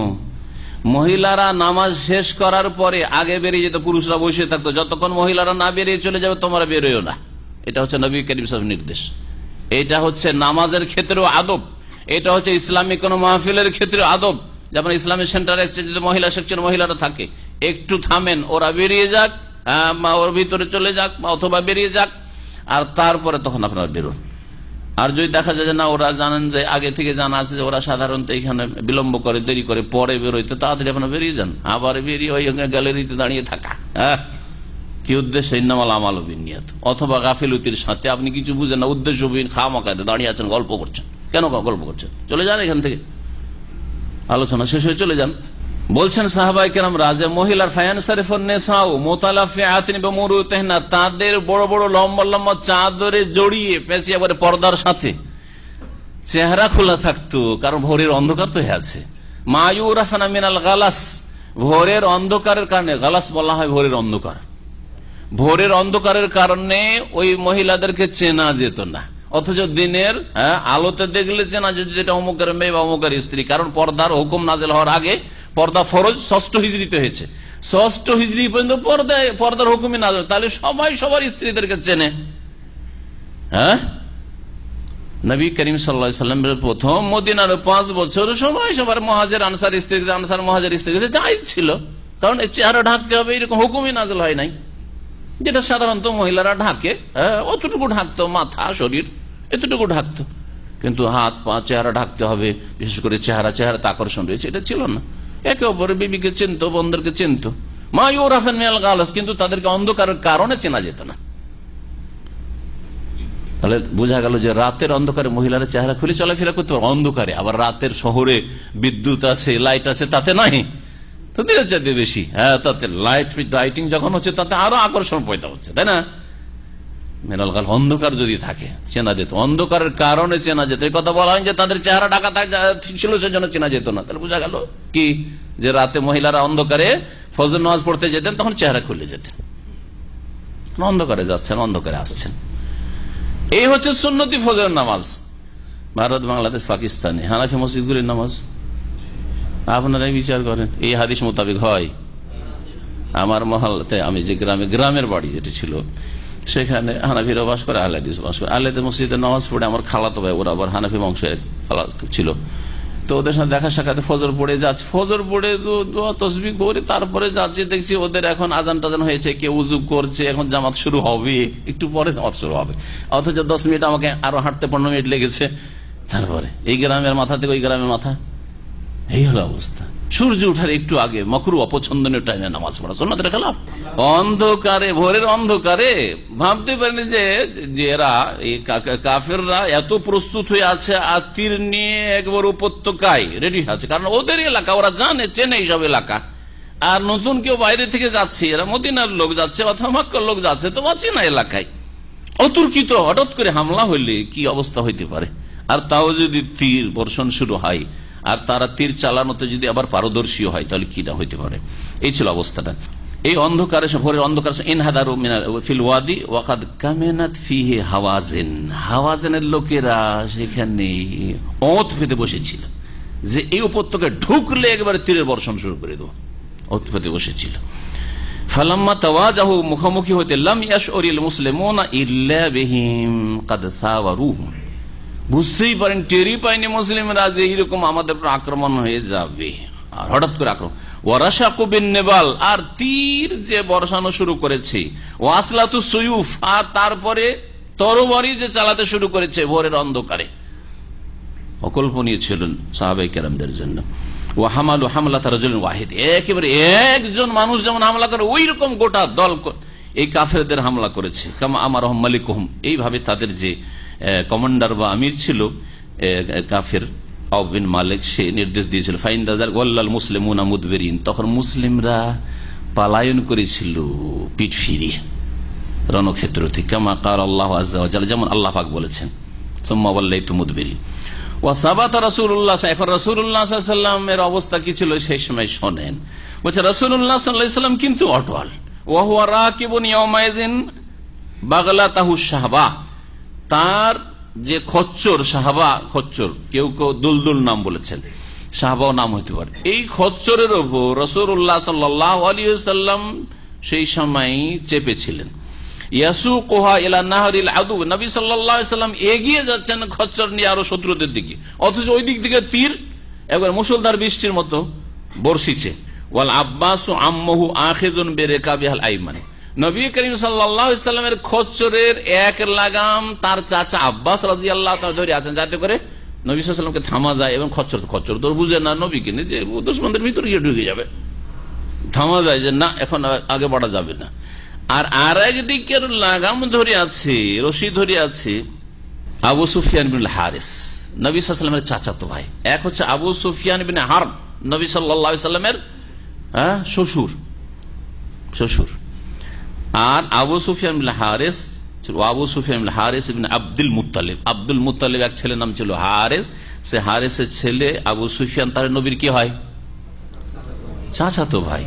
মহিলারা নামাজ শেষ করার পরে আগে বেরিয়ে যেত, পুরুষরা বসে থাকতো, যতক্ষণ মহিলারা না বেরিয়ে চলে যাবে তোমরা বেরোয় না। এটা হচ্ছে নবী করিম সাল্লাল্লাহু আলাইহি ওয়াসাল্লামের নির্দেশ। এটা হচ্ছে নামাজের ক্ষেত্রেও আদব, এটা হচ্ছে ইসলামিক কোন মাহফিলের ক্ষেত্রে আদব। যেমন ইসলামিক সেন্টারে মহিলা সেকশন মহিলারা থাকে, একটু থামেন, ওরা বেরিয়ে যাক, ওর ভিতরে চলে যাক অথবা বেরিয়ে যাক, আর তারপরে তখন আপনারা বেরোন। আর যদি দেখা যায় যে না, ওরা জানেন যে আগে থেকে জানা আছে যে ওরা সাধারণত এখানে বিলম্ব করে, দেরি করে, পরে বেরোইতে, তাড়াতাড়ি আপনারা বেরিয়ে যান। আবার বেরিয়ে ওই গ্যালারিতে দাঁড়িয়ে থাকা, হ্যাঁ, কি উদ্দেশ্য? ইন্নামাল আমালু বিন্নিয়াত। অথবা গাফিলতির সাথে আপনি কিছু বুঝেন না, উদ্দেশ্যহীন খামখাতে দাঁড়িয়ে আছেন, গল্প করছেন। কেন গল্প করছেন? চলে যান এখান থেকে, আলোচনা শেষ হয়ে চলে যান। বলছেন সাহাবায়ে কেরামরা যে মহিলার ফায়ানসারিফুন নিসাউ মুতালাফিআতিন বিমুরুতিহিন্না, তাদের বড় বড় লম্বা লম্বা চাদরে জড়িয়ে পেঁচিয়ে একবারে পর্দার সাথে চেহারা খোলা থাকতো, কারণ ভোরের অন্ধকার তো হয়ে আছে। মা ইউরাফনা মিনাল গালাস, ভোরের অন্ধকারের কারণে, গালাস বলা হয় ভোরের অন্ধকার, ভোরের অন্ধকারের কারণে ওই মহিলাদেরকে চেনা যেত না। অথচ দিনের আলোতে দেখলে চেনা যেত যেটা অমুকের মেয়ে বা অমুকের স্ত্রী। কারণ পর্দার হুকুম নাযিল হওয়ার আগে পর্দা ফরজ 6ষ্ঠ হিজরিতে হয়েছে, 6ষ্ঠ হিজরি পর্যন্ত পর্দার হুকুমই নাযিল, তাহলে সবাই সবার স্ত্রীদেরকে চেনে। হ্যাঁ, নবী করিম সাল্লাল্লাহু আলাইহি ওয়াসাল্লামের প্রথম মদিনার 5 বছর সবাই সবার মুহাজির আনসার স্ত্রীদের, আনসার মুহাজির স্ত্রীদের জায়েজ ছিল, কারণ চেহারা ঢাকতে হবে এরকম হুকুমই নাযিল হয় নাই, যেটা সাধারণত মহিলারা ঢাকে। অতটুকু ঢাকতো, মাথা শরীর এতটুকু ঢাকতো, কিন্তু হাত পা চেহারা ঢাকতে হবে, বিশেষ করে চেহারাতে আকর্ষণ রয়েছে, এটা ছিল না। একে অপরে বিবিকে চিনত, বন্ধুদেরকে চিনত। মা ইউরাফান মিনাল গালাস, কিন্তু তাদেরকে অন্ধকারের কারণে চেনা যেত না। তাহলে বোঝা গেল যে রাতের অন্ধকারে মহিলারা চেহারা খুলে চলাফেরা করতে পারে, অন্ধকারে। আবার রাতের শহরে বিদ্যুৎ আছে, লাইট আছে, তাতে নাই, তাতে চাইতে বেশি, হ্যাঁ, তাতে লাইটিং যখন হচ্ছে তাতে আরো আকর্ষণ পয়দা হচ্ছে, তাই না? মিনাল গালাস, অন্ধকার যদি থাকে চেনা যেত, অন্ধকারের কারণে চেনা যেত। এই কথা বলা হয় যে তাদের চেহারা ঢাকা ছিল সেজন্য চেনা যেত না। তাহলে বোঝা গেল কি, যে রাতে মহিলারা অন্ধকারে ফজর নামাজ পড়তে যেতেন, তখন চেহারা খুলে যেতেন, অন্ধকারে যাচ্ছেন, অন্ধকারে আসছেন। এই হচ্ছে সুন্নতি ফজরের নামাজ। ভারত বাংলাদেশ পাকিস্তানে হানাফি মসজিদগুলির নামাজ আপনারাই বিচার করেন, এই হাদিস মোতাবেক হয়? আমার মহল্লাতে, আমি যে গ্রামের বাড়ি যেটি ছিল, সেখানে হানাফিরা বাস করে, আহলে হাদিস বাস করে। আহলে হাদিস মসজিদে নামাজ পড়ে আমার খালাতো ভাই, ওরা আবার হানাফি বংশের ছিল, তো ওদের সাথে দেখা সাক্ষাতে ফজর পড়ে যাচ্ছে, ফজর পড়ে দোয়া তাসবিহ করে তারপরে যাচ্ছে, দেখছি ওদের এখন আজান টাজান হয়েছে, কেউ উযু করছে, এখন জামাত শুরু হবে, একটু পরে জামাত শুরু হবে, অথচ 10 মিনিট আমাকে আরো হাঁটতে 15 মিনিট লেগেছে। তারপরে এই গ্রামের মাথা থেকে ওই গ্রামের মাথা, এই হলো অবস্থা। সূর্য ওঠার একটু আগে মাকরুহ, অপছন্দনীয় টাইমে নামাজ পড়া সুন্নাতের খেলাফ। অন্ধকারে, ভোরের অন্ধকারে ভাবতে পারেনি যে এরা কাফেররা এত প্রস্তুত হয়ে আছে, আর তীর নিয়ে একবার উপত্যকায় রেডি আছে, কারণ ওদের এলাকা, ওরা জানে, চেনে এইসব এলাকা। আর নতুন কেউ বাইরে থেকে যাচ্ছে, এরা মদিনার লোক যাচ্ছে অথবা মক্কার লোক যাচ্ছে, তো অচেনা এলাকায় অতর্কিত হঠাৎ করে হামলা হইলে কি অবস্থা হইতে পারে। আর তাও যদি তীর বর্ষণ শুরু হয়, আর তারা তীর চালানোতে যদি আবার পারদর্শী হয়, তাহলে কিটা হইতে পারে। এই ছিল অবস্থাটা। এই অন্ধকারে, ভোরের অন্ধকার, ইনহাদারু ফিল ওয়াদি ওয়াকাদ কামেনাত ফিহি হাওয়াজিন, হাওয়াজিনের লোকেরা সেখানে ওঁত পেতে বসেছিল যে এই উপত্যকায় ঢুকলে একবারে তীরের বর্ষণ শুরু করে দেবো, ওঁত পেতে বসেছিল। ফালাম্মা তাওয়াজাহু, মুখোমুখি হইতে, লাম ইয়াশউরিল মুসলিমুনা ইল্লা বিহিম কাদ সাওয়ারুহুম, বুঝতেই পারেন, টেরি পায়নি মুসলিমরা যে এইরকম আমাদের আক্রমণ হয়ে যাবে, আর হঠাৎ করে আক্রমণ। ওয়ারাশাকু বিন নেবাল, আর তীর যে বর্ষানো শুরু করেছে, ওয়াসলাতু সুয়ুফ, আর তারপরে তরবারি যে চালাতে শুরু করেছে ভোরের অন্ধকারে, অকল্পনীয় ছিলেন সাহাবায়ে কেরামদের জন্য। ওয়া হামালু হামলাত রাজুলিন ওয়াহিদ, একেবারে একজন মানুষ যেমন হামলা করে, ওই রকম গোটা দল এই কাফেরদের হামলা করেছে। কামা আমারহুম মালিকুহুম, এইভাবে তাদের যে কমান্ডার বা আমির ছিল কাফের আউফ বিন মালিক, সে নির্দেশ দিয়েছিল ফাইন রাজাল ওয়াল্লাল মুসলিমুনা মুদবিরিন, তখন মুসলিমরা পালায়ন করেছিল পিঠ ফিরিয়ে রণক্ষেত্র থেকে, কামা ক্বালা আল্লাহু আযজা ওয়া জাল্লা, যেমন আল্লাহ পাক বলেছেন সুম্মা ওয়াল্লাইতু মুদবিরিন। ওয়া সাবাতা রাসূলুল্লাহ, এখন রাসূলুল্লাহ সাল্লাল্লাহু আলাইহি ওয়াসাল্লামের অবস্থা কি ছিল সেই সময় শোনেন। বলছে রাসূলুল্লাহ সাল্লাল্লাহু আলাইহি ওয়াসাল্লাম কিন্তু অটল, ওয়া হুয়া রাকিবুন ইয়াওমাইযিন বাগলাতাহু শাহবা, তার যে খচ্চর, শাহবা খচ্চর, কেউ কেউ দুলদুল নাম বলেছেন, শাহবাও নাম হতে পারে, এই খচ্চরের উপর রাসূলুল্লাহ সাল্লাল্লাহু আলাইহি ওয়াসাল্লাম সেই সময় চেপেছিলেন। ইয়াসুকুহা ইলা নাহরিল আদু, নবী সাল্লাল্লাহু আলাইহি ওয়াসাল্লাম এগিয়ে যাচ্ছেন খচ্চর নিয়ে আরো শত্রুদের দিকে, অথচ ওই দিক থেকে তীর একবার মুষলধার বৃষ্টির মতো বর্ষিছে। ওয়াল আব্বাসু আম্মুহু আখিযুন বিরিকাবিহাল আইমান, নবী করিম সাল্লাল্লাহু আলাইহি ওয়াসাল্লামের খচ্চরের এক লাগাম তার চাচা আব্বাস রাদিয়াল্লাহু তাআলা ধরে আছেন, যাতে করে নবী সাল্লাল্লাহু আলাইহি ওয়াসাল্লামকে থামা যায়। এবং খচ্চর তো বুঝে না নবীকে নিয়ে যে দুশমনদের ভিতরে গিয়ে ঢুকে যাবে, থামা যায় যে না এখন আগে বাড়া যাবে না। আর একদিকের লাগাম ধরে আছে, রশি ধরে আছে আবু সুফিয়ান বিন হারিস, নবী সাল্লাল্লাহু আলাইহি ওয়াসাল্লামের চাচাতো ভাই। এক হচ্ছে আবু সুফিয়ান বিন হারব, নবী সাল্লাল্লাহু আলাইহি ওয়াসাল্লামের শ্বশুর, আর আবু সুফিয়ান বিন হারিস আবু সুফিয়ান বিন হারিস ইবনে আব্দুল মুত্তালিব, আব্দুল মুত্তালিব এক ছেলের নাম ছিল হারিস, সে হারিসের ছেলে আবু সুফিয়ান তার নবীর কি হয়? চাচাতো ভাই।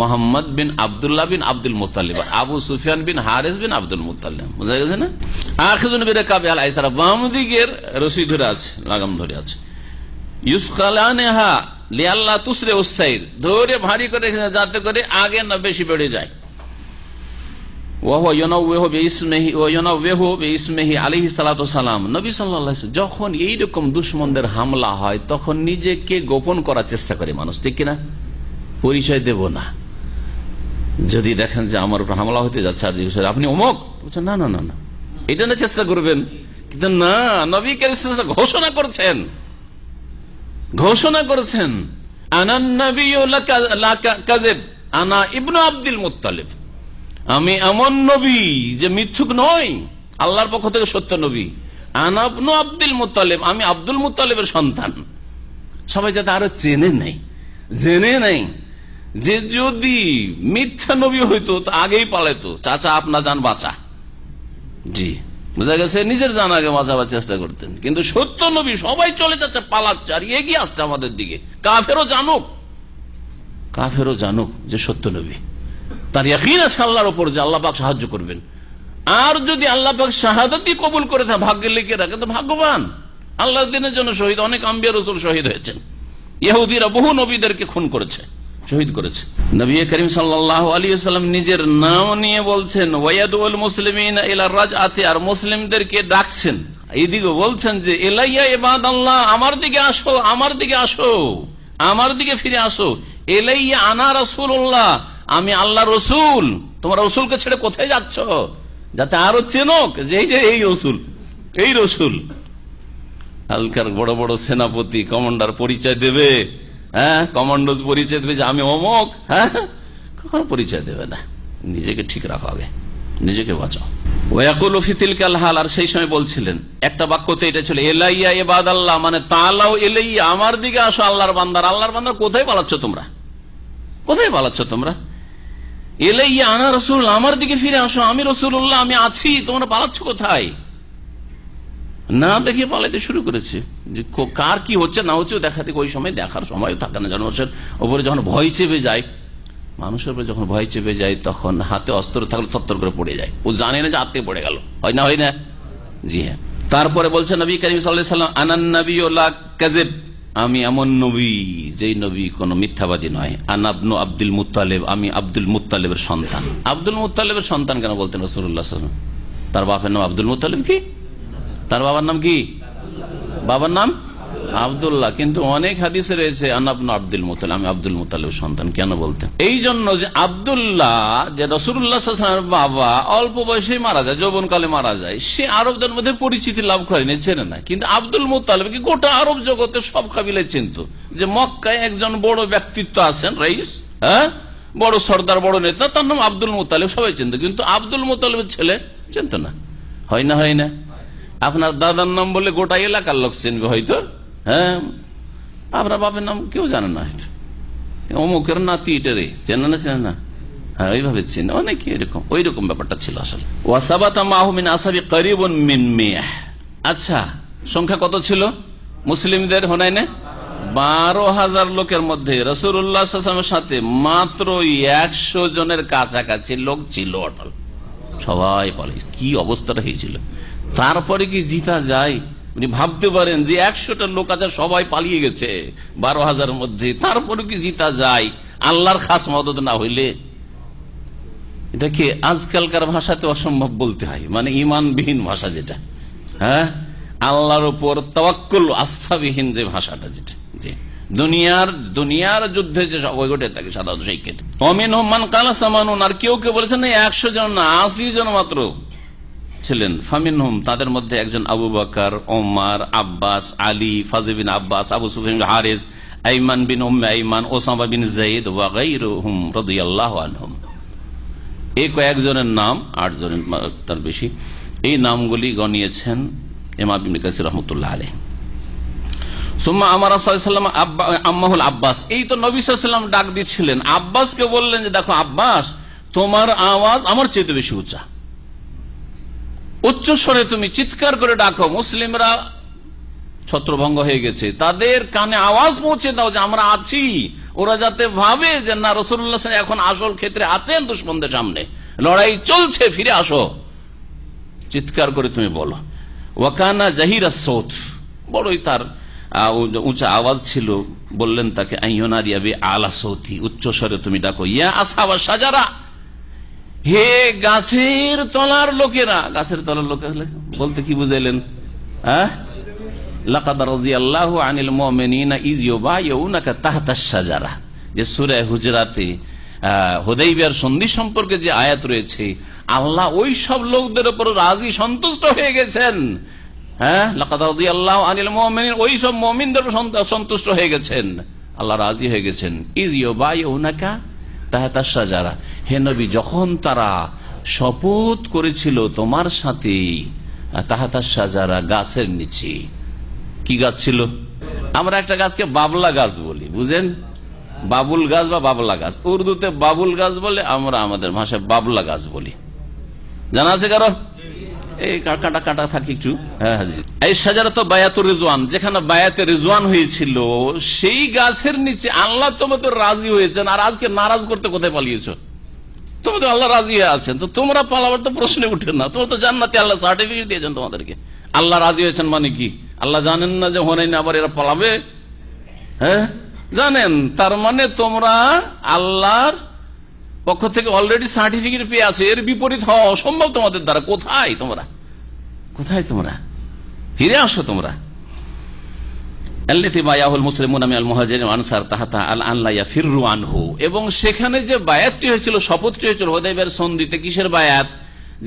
মোহাম্মদ বিন আব্দুল্লাহ বিন আব্দুল মুত্তালিব, আবু সুফিয়ান বিন হারিস বিন আব্দুল মুত্তালিব, বুঝা গেছে না? আখিযুন বিরিকাবিহাল আইসারা, বাম দিকের রশি ধরে আছে, লাগাম ধরে আছে। ইউসকালানহা লিআল্লা তুসরে উসাইর, ধরে ভারী করে যাতে করে আগে না বেশি বেড়ে যায়। যখন এইরকম দুশ্মনদের হামলা হয় তখন নিজেকে গোপন করার চেষ্টা করে মানুষ, ঠিক কিনা? পরিচয় দেব না। যদি দেখেন যে আমার উপর হামলা হতে যাচ্ছে আর আপনি অমুক, বলছেন না না না না, এটা না চেষ্টা করবেন, কিন্তু না, নবী কারীম ঘোষণা করেছেন আনান নাবিয়্যু লা কাযিব আনা ইবনু আব্দুল মুত্তালিব, আমি এমন নবী যে মিথ্যুক নয়, আল্লাহর পক্ষ থেকে সত্য নবী। আনা ইবনু আব্দুল মুত্তালিব, আমি আব্দুল মুত্তালিবের সন্তান। সবাই যাতে আরো জেনে নেই যে যদি মিথ্যা নবী হইতো তো আগেই পালাইতো, চাচা আপনা জান বাঁচা। জি, বুঝা গেছে, নিজের জান আগে বাঁচাবার চেষ্টা করতেন, কিন্তু সত্য নবী সবাই চলে যাচ্ছে, পালাচ্ছে আর এগিয়ে আসছে আমাদের দিকে। কাফেরও জানুক যে সত্য নবী, তার ইয়াকিন আছে আল্লাহর উপর যে আল্লাহ পাক সাহায্য করবেন। আর যদি আল্লাহ পাক শাহাদাতই কবুল করে থাকে, ভাগ্যে লিখে রাখে, তো ভাগ্যবান। আল্লাহর দিনের জন্য শহীদ অনেক আম্বিয়া রাসূল শহীদ হয়েছেন, ইহুদিরা বহু নবীদেরকে খুন করেছে, শহীদ করেছে। নবী করিম সাল্লাল্লাহু আলাইহি ওয়াসাল্লাম নিজের নাম নিয়ে বলছেন ওয়ায়াদুল মুসলিমিনা ইলা রাজআতি, আর মুসলিমদেরকে ডাকছেন, এইদিকে বলছেন যে ইলাইয়া ইবাদাল্লাহ, আমার দিকে আসো, আমার দিকে আসো, আমার দিকে ফিরে আসো। ইলাইয়া আনা রাসূলুল্লাহ, আমি আল্লাহ রসুল, তোমার রসুলকে ছেড়ে কোথায় যাচ্ছ? যাতে আরো চেনক যে এই রসুল। আজকাল বড় বড় সেনাপতি কমান্ডার পরিচয় দেবে, কমান্ডোজ পরিচয় দেবে যে আমি অমুক, কখনো পরিচয় দেবে না। নিজেকে ঠিক রাখো, আগে নিজেকে বাঁচাও। ওয়াকুলু ফি তিলকাল হাল, আর সেই সময় বলছিলেন একটা বাক্যতে এটা ছিল ইলাইয়া ইবাদাল্লাহ, মানে তাআলাউ ইলাইয়া, আমার দিকে আসো আল্লাহর বান্দার। আল্লাহর বান্দার কোথায় পালাচ্ছ তোমরা? কোথায় পালাচ্ছ তোমরা? ইলাইয়া আনা রাসূল, আমার দিকে ফিরে আসো, আমি রাসূলুল্লাহ, আমি আছি, তোমরা পালাচ্ছ কোথায়? না দেখে পালাইতে শুরু করেছে, যে কার কি হচ্ছে না হচ্ছে দেখাতে ওই সময় দেখার সময় থাকে না। মানুষের উপরে যখন ভয় চেপে যায়, মানুষের উপরে যখন ভয় চেপে যায় তখন হাতে অস্ত্র থাকলে থরথর করে পড়ে যায়, ও জানে না যে হাতে পড়ে গেল, হয় না? জি হ্যাঁ। তারপরে বলছে নবী কারীম সাল্লাল্লাহু আলাইহি ওয়াসাল্লাম আনান নাবিয়্যু লা কাযিব, আমি এমন নবী যেই নবী কোন মিথ্যাবাদী নয়। আনা ইবনু আব্দুল মুত্তালিব, আমি আব্দুল মুত্তালিবের সন্তান। আব্দুল মুত্তালিবের সন্তান কেন বলতেন রাসূলুল্লাহ সাল্লাল্লাহু আলাইহি ওয়াসাল্লাম? তার বাপের নাম আব্দুল মুত্তালিব, কি তার বাবার নাম কি? বাবার নাম আব্দুল্লাহ, কিন্তু অনেক হাদিসে রয়েছে আনা ইবনু আব্দুল মুত্তালিব, আমি আব্দুল মুত্তালিবের সন্তান। কেন বলতেন? এই জন্য যে আব্দুল্লাহ, যে রাসূলুল্লাহ সাল্লাল্লাহু আলাইহি ওয়াসাল্লামের বাবা, অল্প বয়সেই মারা যায়, যৌবনকালে মারা যায়, সে আরবদের মধ্যে পরিচিতি লাভ করেনি, চেনে না। কিন্তু আব্দুল মুত্তালিবকে গোটা আরব জগতে সব কাবিলায় চিনত, যে মক্কায় একজন বড় ব্যক্তিত্ব আছেন, রাইস, বড় সর্দার, বড় নেতা, তার নাম আব্দুল মুত্তালিব, সবাই চিনত। কিন্তু আব্দুল মুত্তালিবের ছেলে চিনত না, হয় না? আপনার দাদার নাম বলে গোটা এলাকার লোক চিনবে হয়তো, হ্যাঁ, আপনার বাপের নাম কেউ জানে না, অমুকের নাতি এটা রে, চেনে না চেনে না, হ্যাঁ ওইভাবে চেনে অনেকে, এরকম ওই রকম ব্যাপারটা ছিল আসলে। ওয়াসাবাতা মাহু মিন আসহাবি করিবুন মিন মিয়াহ। আচ্ছা, সংখ্যা কত ছিল মুসলিমদের হুনাইনে? 12,000 লোকের মধ্যে রাসূলুল্লাহ সাল্লাল্লাহু আলাইহি ওয়াসাল্লামের সাথে মাত্র 100 জনের কাছাকাছি লোক ছিল অটল, সবাই বলে কি অবস্থাটা হয়েছিল। তারপরে কি জিতা যায়? উনি ভাবতে পারেন যে 100টা লোক আছে, সবাই পালিয়ে গেছে 12,000 মধ্যে, তারপরে কি জিতা যায় আল্লাহর খাস মদদ না হইলে? এটাকে আজকালকার ভাষাতে অসম্ভব বলতে হয়, মানে ইমানবিহীন ভাষা যেটা, হ্যাঁ, আল্লাহর উপর তাওয়াক্কুল আস্থাবিহীন যে ভাষাটা, যেটা যে দুনিয়ার যুদ্ধে যে সব ওই ঘটে থাকে সাধারণত সেই ক্ষেত্রে। অমিনহুম মান কালা সামানুন, আর কেউ কেউ বলেছেন 100 জন না, 80 জন মাত্র ছিলেন। ফামিনহুম, তাদের মধ্যে একজন আবু বকর, ওমর, আব্বাস, আলী, ফাযল বিন আব্বাস, আবু সুফিয়ান বিন হারিস, আইমান বিন আইমান, ওসামা বিন যায়েদ ওয়া গায়রুহুম রাদিয়াল্লাহু আনহুম। এই কয়েকজনের নাম, 8 জনের তার বেশি, এই নামগুলি গনিয়েছেন ইমাম ইবনে কাসির রাহমাতুল্লাহ আলাইহি। সুম্মা আমারা সাল্লাল্লাহু আলাইহি ওয়াসাল্লাম আম্মাহুল আব্বাস, এই তো নবী সাল্লাল্লাহু আলাইহি ওয়াসাল্লাম ডাক দিচ্ছিলেন আব্বাসকে, বললেন যে দেখো আব্বাস, তোমার আওয়াজ আমার চেয়ে বেশি উচ্চা, উচ্চ স্বরে তুমি চিৎকার করে ডাকো, মুসলিমরা ছত্রভঙ্গ হয়ে গেছে, তাদের কানে আওয়াজ পৌঁছে দাও যে আমরা আছি, ওরা যাতে ভাবে যে না রাসূলুল্লাহ এখন আসল ক্ষেত্রে আছেন, দুশমনদের সামনে লড়াই চলছে, ফিরে আসো, চিৎকার করে তুমি বলো। ওয়াকানা জাহিরাস সাউত, বড়ই তার উঁচা আওয়াজ ছিল। বললেন তাকে আইয়ুনাদিয়া বি আলা সাউতি, উচ্চ স্বরে তুমি ডাকো, ইয়া আসহাবাস শাজারা, হে গাছের তলার লোকেরা। গাছের তলার লোক বলতে কি বুঝাইলেন? হ্যাঁ, লাকাদ রাদিয়াল্লাহু আনিল মুমিনিনা ইয ইউবাইউনাকা তাহতাশ শাজারা, যে সূরা হুজরাতে হুদাইবিয়ার সন্ধি সম্পর্কে যে আয়াত রয়েছে, আল্লাহ ওই সব লোকদের উপর রাজি সন্তুষ্ট হয়ে গেছেন। হ্যাঁ, লাকাদ রাদিয়াল্লাহু আনিল মুমিনিন, ওই সব মুমিনদের উপর সন্তুষ্ট হয়ে গেছেন, আল্লাহ রাজি হয়ে গেছেন। ইয ইউবাইউনাকা তাহতাশ শাজারা, হে নবী, যখন তারা শপথ করেছিল তোমার সাথে, তাহতাশ শাজারা, গাছের নিচে। কি গাছ ছিল? আমরা একটা গাছকে বাবলা গাছ বলি, বুঝেন, বাবুল গাছ বা বাবলা গাছ, উর্দুতে বাবুল গাছ বলে, আমরা আমাদের ভাষায় বাবলা গাছ বলি। জানা আছে কারো? এই কাটা কাটা থাকে একটু। এই শাজারা তো বায়াতুর রিজওয়ান, যেখানে বায়াতে রিজওয়ান হয়েছিল, সেই গাছের নিচে আল্লাহ তোমাদের রাজি হয়েছেন, আর আজকে নারাজ করতে কোথায় পালিয়েছো? তুমি তো আল্লাহ রাজি হয়ে আছেন, তো তোমরা পালাবার তো প্রশ্নে উঠে না, তোমরা তো জান্নাতে আল্লাহ সার্টিফিকেট দিয়েছেন তোমাদেরকে। আল্লাহ রাজি হয়েছেন মানে কি? আল্লাহ জানেন না যে হুনাইনে আবার এরা পালাবে? হ্যাঁ জানেন, তার মানে তোমরা আল্লাহর পক্ষ থেকে অলরেডি সার্টিফিকেট পেয়ে আছো, এর বিপরীত হওয়া অসম্ভব তোমাদের দ্বারা। কোথায় তোমরা, কোথায় তোমরা? ফিরে আসো তোমরা। এবং সেখানে যে বায়াতটি হয়েছিল, শপথটি হয়েছিল হুদাইবিয়ার সন্ধিতে, কিসের বায়াত?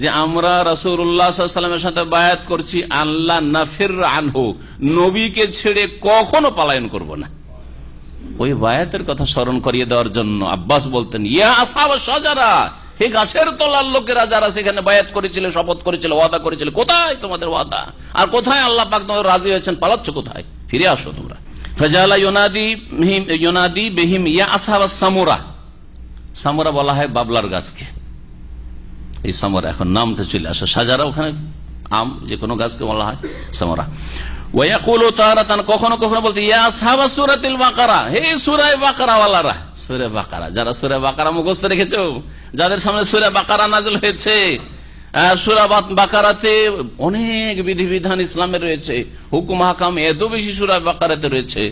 যে আমরা রাসূলুল্লাহ সাল্লাল্লাহু আলাইহি ওয়াসাল্লামের সাথে বায়াত করছি, আল্লাহ নাফির আনহু, নবীকে ছেড়ে কখনো পলায়ন করব না। ওই বায়াতের কথা স্মরণ করিয়ে দেওয়ার জন্য আব্বাস বলতেন, ইয়া আসহাবাস শাজারা, হে গাছের তলার লোকেরা যারা সেখানে বায়াত করেছিল, শপথ করেছিল, ওয়াদা করেছিল, কোথায় তোমাদের ওয়াদা? আর কোথায় আল্লাহ পাক তোমাদের রাজি হয়েছেন? পালাচ্ছ কোথায়? ফিরে আসো তোমরা। ফাজালা ইউনাদি বিহিম ইয়া আসহাবাস সামুরা। সামুরা বলা হয় বাবলার গাছকে, এই সামরা এখন নামটা চলে আসে। শাজারা ওখানে আম, যে কোনো গাছকে বলা হয় সামরা। ওয়ায়াকুলু তারাতান, কখনো কখনো বলতে, ইয়া আসহাবাস সূরাতিল বাকারা, হে সূরা বাকারা ওয়ালারা। সূরা বাকারা, যারা সূরা বাকারা মুখস্থ রেখেছো, যাদের সামনে সূরা বাকারা নাযিল হয়েছে, সূরা বাকারাতে অনেক বিধিবিধান ইসলামের রয়েছে, হুকুম হাকাম এত বেশি সূরা বাকারাতে রয়েছে।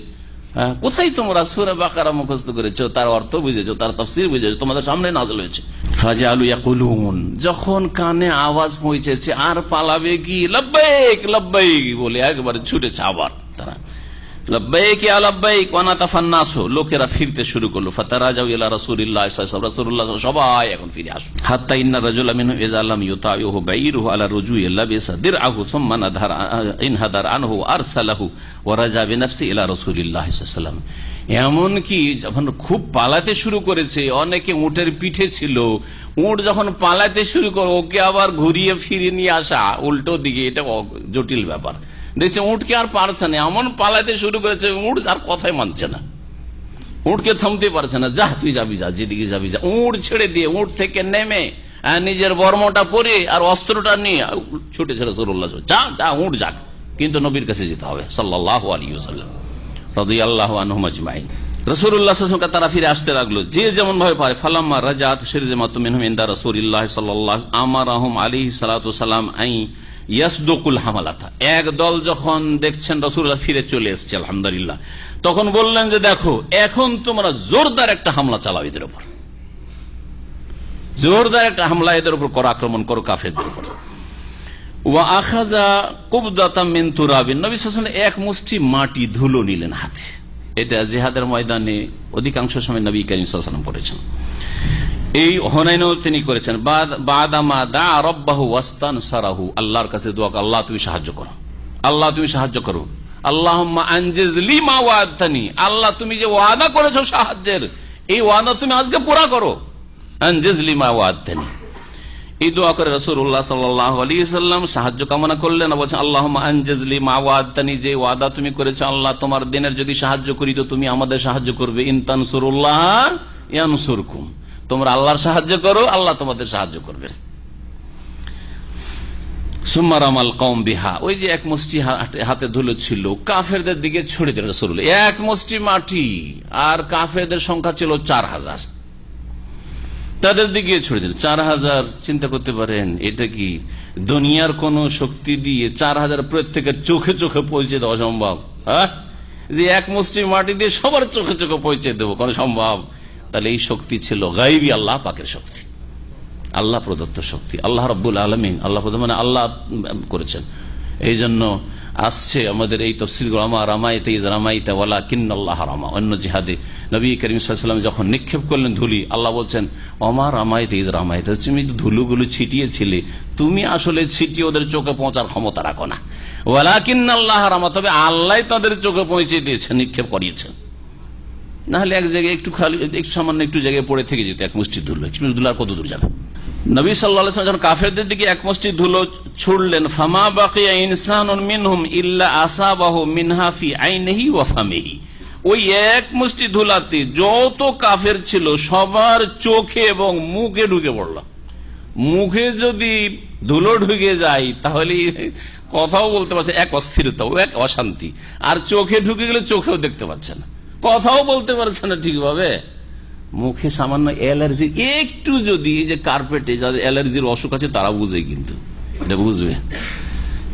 কোথায় তোমরা সূরা বাকারা মুখস্থ করেছো, তার অর্থ বুঝেছো, তার তাফসীর বুঝেছো, তোমাদের সামনে নাযিল হয়েছে। ফাজালু ইয়াকুলুন, যখন কানে আওয়াজ পৌঁছেছে, আর পালাবে কি? লব্বাইক লব্বাইক বলে একবারে ছুটেছে আবার তারা। লব্বাইক ইয়া লব্বাইক ওয়া নাতাফান্নাস, লোকেরা ফিরতে শুরু করলো। ফাতারাজাউ ইলা রাসূলিল্লাহ সাল্লাল্লাহু আলাইহি ওয়াসাল্লাম, রাসূলুল্লাহ সবাই এখন ফিরে আসলো। হাত্তা ইন্না রাজুলা মিনহু ইযা লাম ইউতাইহু বাইরুহু আলা রুজুই লাবিসা দিরআহু সুম্মা নাদহার ইনহাদার আনহু আরসালাহু ওয়া রাজা বিনাফসি ইলা রাসূলিল্লাহ সাল্লাল্লাহু আলাইহি ওয়াসাল্লাম। এমন কি যখন খুব পালাতে শুরু করেছে, অনেকে উটের পিঠে ছিল, উট যখন পালাতে শুরু করে ওকে আবার ঘুরিয়ে ফিরিয়ে নিয়ে আসা উল্টো দিকে, এটা জটিল ব্যাপার। দেখছে উটকে আর পারছে না, এমন পালাতে শুরু করেছে উট আর কথাই মানছে না, উটকে থামতে পারছে না। যা তুই যাবি, যা যেদিকে যাবি যা। উট ছেড়ে দিয়ে উট থেকে নেমে নিজের বর্মটা পরে আর অস্ত্রটা নিয়ে ছুটেছে রাসূলুল্লাহ, যা যা উট যাক, কিন্তু নবীর কাছে যেতে হবে সাল্লাল্লাহু আলাইহি ওয়াসাল্লাম রাদিয়াল্লাহু আনহুম আজমাইন। রাসূলুল্লাহ সাল্লাল্লাহু আলাইহি ওয়াসাল্লাম তারা ফিরে আসতে লাগলো, যে যেমন ভাবে পারে। ফালাম্মা রাজাত শিরজামাতু মিনহুম ইনদা রাসূলিল্লাহ সাল্লাল্লাহু আমারাহুম আলাইহিস সালাতু ওয়াসালাম আই ইয়াসদুকুল হামালাতা। এক দল যখন দেখছেন রাসূলুল্লাহ ফিরে চলে এসেছে আলহামদুলিল্লাহ, তখন বললেন যে দেখো এখন তোমরা জোরদার একটা হামলা চালাও এদের উপর, জোরদার একটা হামলা এদের উপর করো, আক্রমণ করো কাফেরদের উপর। ওয়া আখাযা কুবদাতাম মিন তুরাবিন, নবী সাল্লাল্লাহু আলাইহি ওয়াসাল্লাম এক মুষ্টি মাটি ধুলো নিলেন হাতে। এটা জিহাদের ময়দানে অধিকাংশ সময় নবী করিম সাল্লাল্লাহু আলাইহি ওয়াসাল্লাম করেছেন, এই হুনাইনেও তিনি করেছেন। বাদামা দা রব্বাহু ওয়াস্তানসারাহু, আল্লাহর কাছে দোয়া, আল্লাহ তুমি সাহায্য করো, আল্লাহ তুমি সাহায্য করো। আল্লাহুম্মা আনজিজ লি মা ওয়া'আদতানি, আল্লাহ তুমি যে ওয়াদা করেছো সাহায্যের, এই ওয়াদা তুমি আজকে পুরা করো। আনজিজ লি মা ওয়া'আদতানি, এই দোয়া করে রাসূলুল্লাহ সাল্লাল্লাহু আলাইহি ওয়াসাল্লাম সাহায্য কামনা করলেন। বলছেন আল্লাহুম্মা আনজিজ লি মা ওয়া'আদতানি, যে ওয়াদা তুমি করেছো আল্লাহ তোমার দিনের যদি সাহায্য করি তো তুমি আমাদের সাহায্য করবে। ইন তানসুরুল্লাহ ইয়ানসুরকুম, তোমরা আল্লাহর সাহায্য করো আল্লাহ তোমাদের সাহায্য করবে। সুম্মা রামাল কওম বিহা, ওই যে এক মুষ্টি হাতে ধুলো ছিল কাফেরদের দিকে ছুড়ে দিলেন রাসূলুল্লাহ, এক মুষ্টি মাটি, আর কাফেরদের সংখ্যা ছিল 4000, তাদের দিকে ছুড়ে দিলেন 4000। চিন্তা করতে পারেন এটা কি দুনিয়ার কোন শক্তি দিয়ে 4000 প্রত্যেকের চোখে চোখে পৌঁছে দেওয়া সম্ভব? হ্যাঁ, যে এক মুষ্টি মাটি দিয়ে সবার চোখে চোখে পৌঁছে দেবো, কোন সম্ভব? তাহলে এই শক্তি ছিল গায়বী আল্লাহ পাকের শক্তি, আল্লাহ প্রদত্ত শক্তি, আল্লাহ রাব্বুল আলামিন, আল্লাহ মানে আল্লাহ করেছেন। এই জন্য আসছে আমাদের এই তাফসীরগুলো, আমা রামাইতা ইয রামাইতা ওয়ালাকিন্নাল্লাহ রামা। অন্য জিহাদে নবী করিম সাল্লাল্লাহু আলাইহি ওয়াসাল্লাম যখন নিক্ষেপ করলেন ধুলি, আল্লাহ বলছেন আমা রামাইতা ইয রামাইতা, তুমি ধুলোগুলো ছিটিয়েছিলে, তুমি আসলে ছিটিয়ে ওদের চোখে পৌঁছার ক্ষমতা রাখো না। ওয়ালাকিন্নাল্লাহ রামা, তবে আল্লাহ তাদের চোখে পৌঁছে দিয়েছেন, নিক্ষেপ করিয়েছেন। না হলে এক জায়গায় একটু খালি একটু সামান্য একটু জায়গায় পড়ে থেকে যেত এক মুষ্টি ধুলো, ধুলো আর কত দূর যাবে? নবী সাল্লাল্লাহু আলাইহি ওয়াসাল্লাম যখন কাফেরদের দিকে এক মুষ্টি ধুলো ছুড়লেন, ফামা বাকিয়া ইনসানুন মিনহুম ইল্লা আসাবাহু মিনহা ফি আইনিহি ওয়া ফামিহি, ওই এক মুষ্টি ধুলাতে যত কাফের ছিল সবার চোখে এবং মুখে ঢুকে পড়ল। মুখে যদি ধুলো ঢুকে যায় তাহলে কথাও বলতে পারছে, এক অস্থিরতা, এক অশান্তি। আর চোখে ঢুকে গেলে চোখেও দেখতে পাচ্ছে না, কথাও বলতে পারছে না ঠিকভাবে। মুখে সামান্য অ্যালার্জি একটু, যদি এই যে কার্পেটে যাদের অ্যালার্জির অসুখ আছে তারা বুঝে, কিন্তু এটা বুঝবে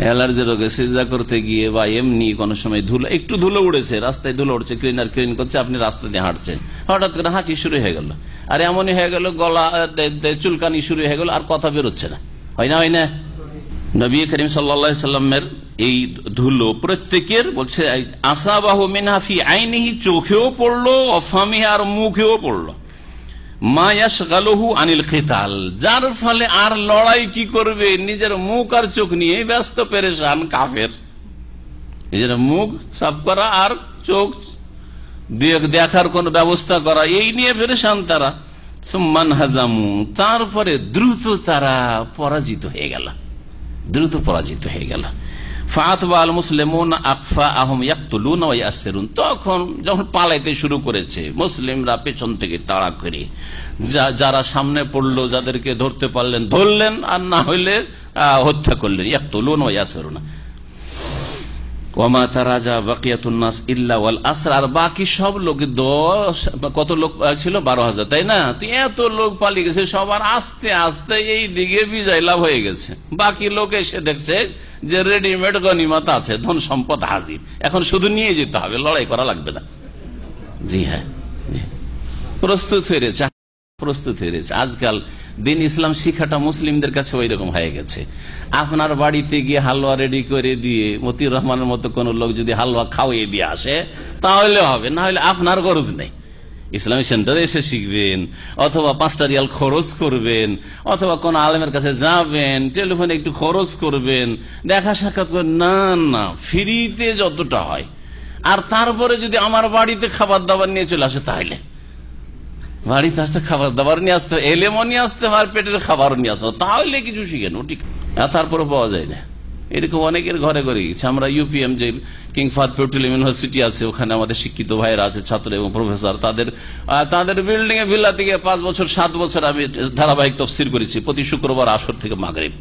অ্যালার্জি রোগে সিজদা করতে গিয়ে বা এমনি কোন সময় ধুলো, একটু ধুলো উড়েছে, রাস্তায় ধুলো উঠছে, ক্লিনার ক্লিন করছে, আপনি রাস্তা দিয়ে হাঁটছেন, হঠাৎ করে হাঁচি শুরু হয়ে গেল, আর এমনই হয়ে গেল গলা চুলকানি শুরু হয়ে গেল, আর কথা বেরোচ্ছে না, হয় না? হয় না? নবী করিম সাল্লাল্লাহু আলাইহি ওয়াসাল্লামের এই ধুলো প্রত্যেকের বলছে আসাবাহু মিনহা ফি আইনিহি, চোখেও পড়লো, অফামিহি আর মুখেও পড়লো, মা ইয়াশগালুহু আনিল কিতাল, যার ফলে আর লড়াই কি করবে, নিজের মুখ আর চোখ নিয়ে ব্যস্ত পেরেশান কাফের। নিজের মুখ সাফ করা আর চোখ দেখার কোন ব্যবস্থা করা, এই নিয়ে পেরেশান তারা। সুম্মান হাজামু, তারপরে দ্রুত তারা পরাজিত হয়ে গেল, দ্রুত পরাজিত হয়ে গেল। ফাতওয়াল মুসলিমুন আকফাআহুম ইয়াকতুলুনা ওয়া ইয়াসিরুন, তখন যখন পালাইতে শুরু করেছে মুসলিমরা পেছন থেকে তাড়া করে, যারা সামনে পড়লো যাদেরকে ধরতে পারলেন ধরলেন, আর না হইলে হত্যা করলেন। ইয়াকতুলুনা ওয়া ইয়াসিরুন ওয়া মা তারাজা বাকিয়াতুন নাস ইল্লা ওয়াল আসর, আর বাকি সব লোক কত লোক ছিল? 12,000, তাই না? তো এত লোক পালিয়ে গেছে, সবার আস্তে আস্তে এই দিকে বিজয় লাভ হয়ে গেছে। বাকি লোক এসে দেখছে যে রেডিমেড গনিমত আছে, ধন সম্পদ হাজির, এখন শুধু নিয়ে যেতে হবে, লড়াই করা লাগবে না। জি হ্যাঁ, প্রস্তুত হয়েছে। প্রস্তুত হয়ে রয়েছে। আজকাল দিন ইসলাম শিক্ষাটা মুসলিমদের কাছে ওই রকম হয়ে গেছে। আপনার বাড়িতে গিয়ে হালুয়া রেডি করে দিয়ে মতিউর রহমানের মতো কোন লোক যদি হালুয়া খাওয়িয়ে দিয়ে আসে তাহলে হবে, না হলে আপনার গরজ নেই। ইসলামী সেন্টারে এসে শিখবেন, অথবা 5টা রিয়াল খরচ করবেন, অথবা কোন আলেমের কাছে যাবেন, টেলিফোনে একটু খরচ করবেন, দেখা সাক্ষাৎ করবেন, না না ফ্রিতে যতটা হয়। আর তারপরে যদি আমার বাড়িতে খাবার দাবার নিয়ে চলে আসে, তাহলে বাড়িতে আসতে খাবার দাবার নিয়ে আসতে, এলেমও নিয়ে আসতে আর পেটের খাবারও নিয়ে আসতে, তাহলে কিছু শিখেন ঠিক। তারপরে পাওয়া যায় না, এরকম অনেকের ঘরে ঘরে গেছে। আমরা ইউপিএম যে কিং ফাহাদ পেট্রোলিয়াম ইউনিভার্সিটি আছে, ওখানে আমাদের শিক্ষিত ভাইয়েরা আছে, ছাত্র এবং প্রফেসর, তাদের বিল্ডিং এ ভিল্লা থেকে 5 বছর 7 বছর আমি ধারাবাহিক তফসির করেছি, প্রতি শুক্রবার আসর থেকে মাগরিব,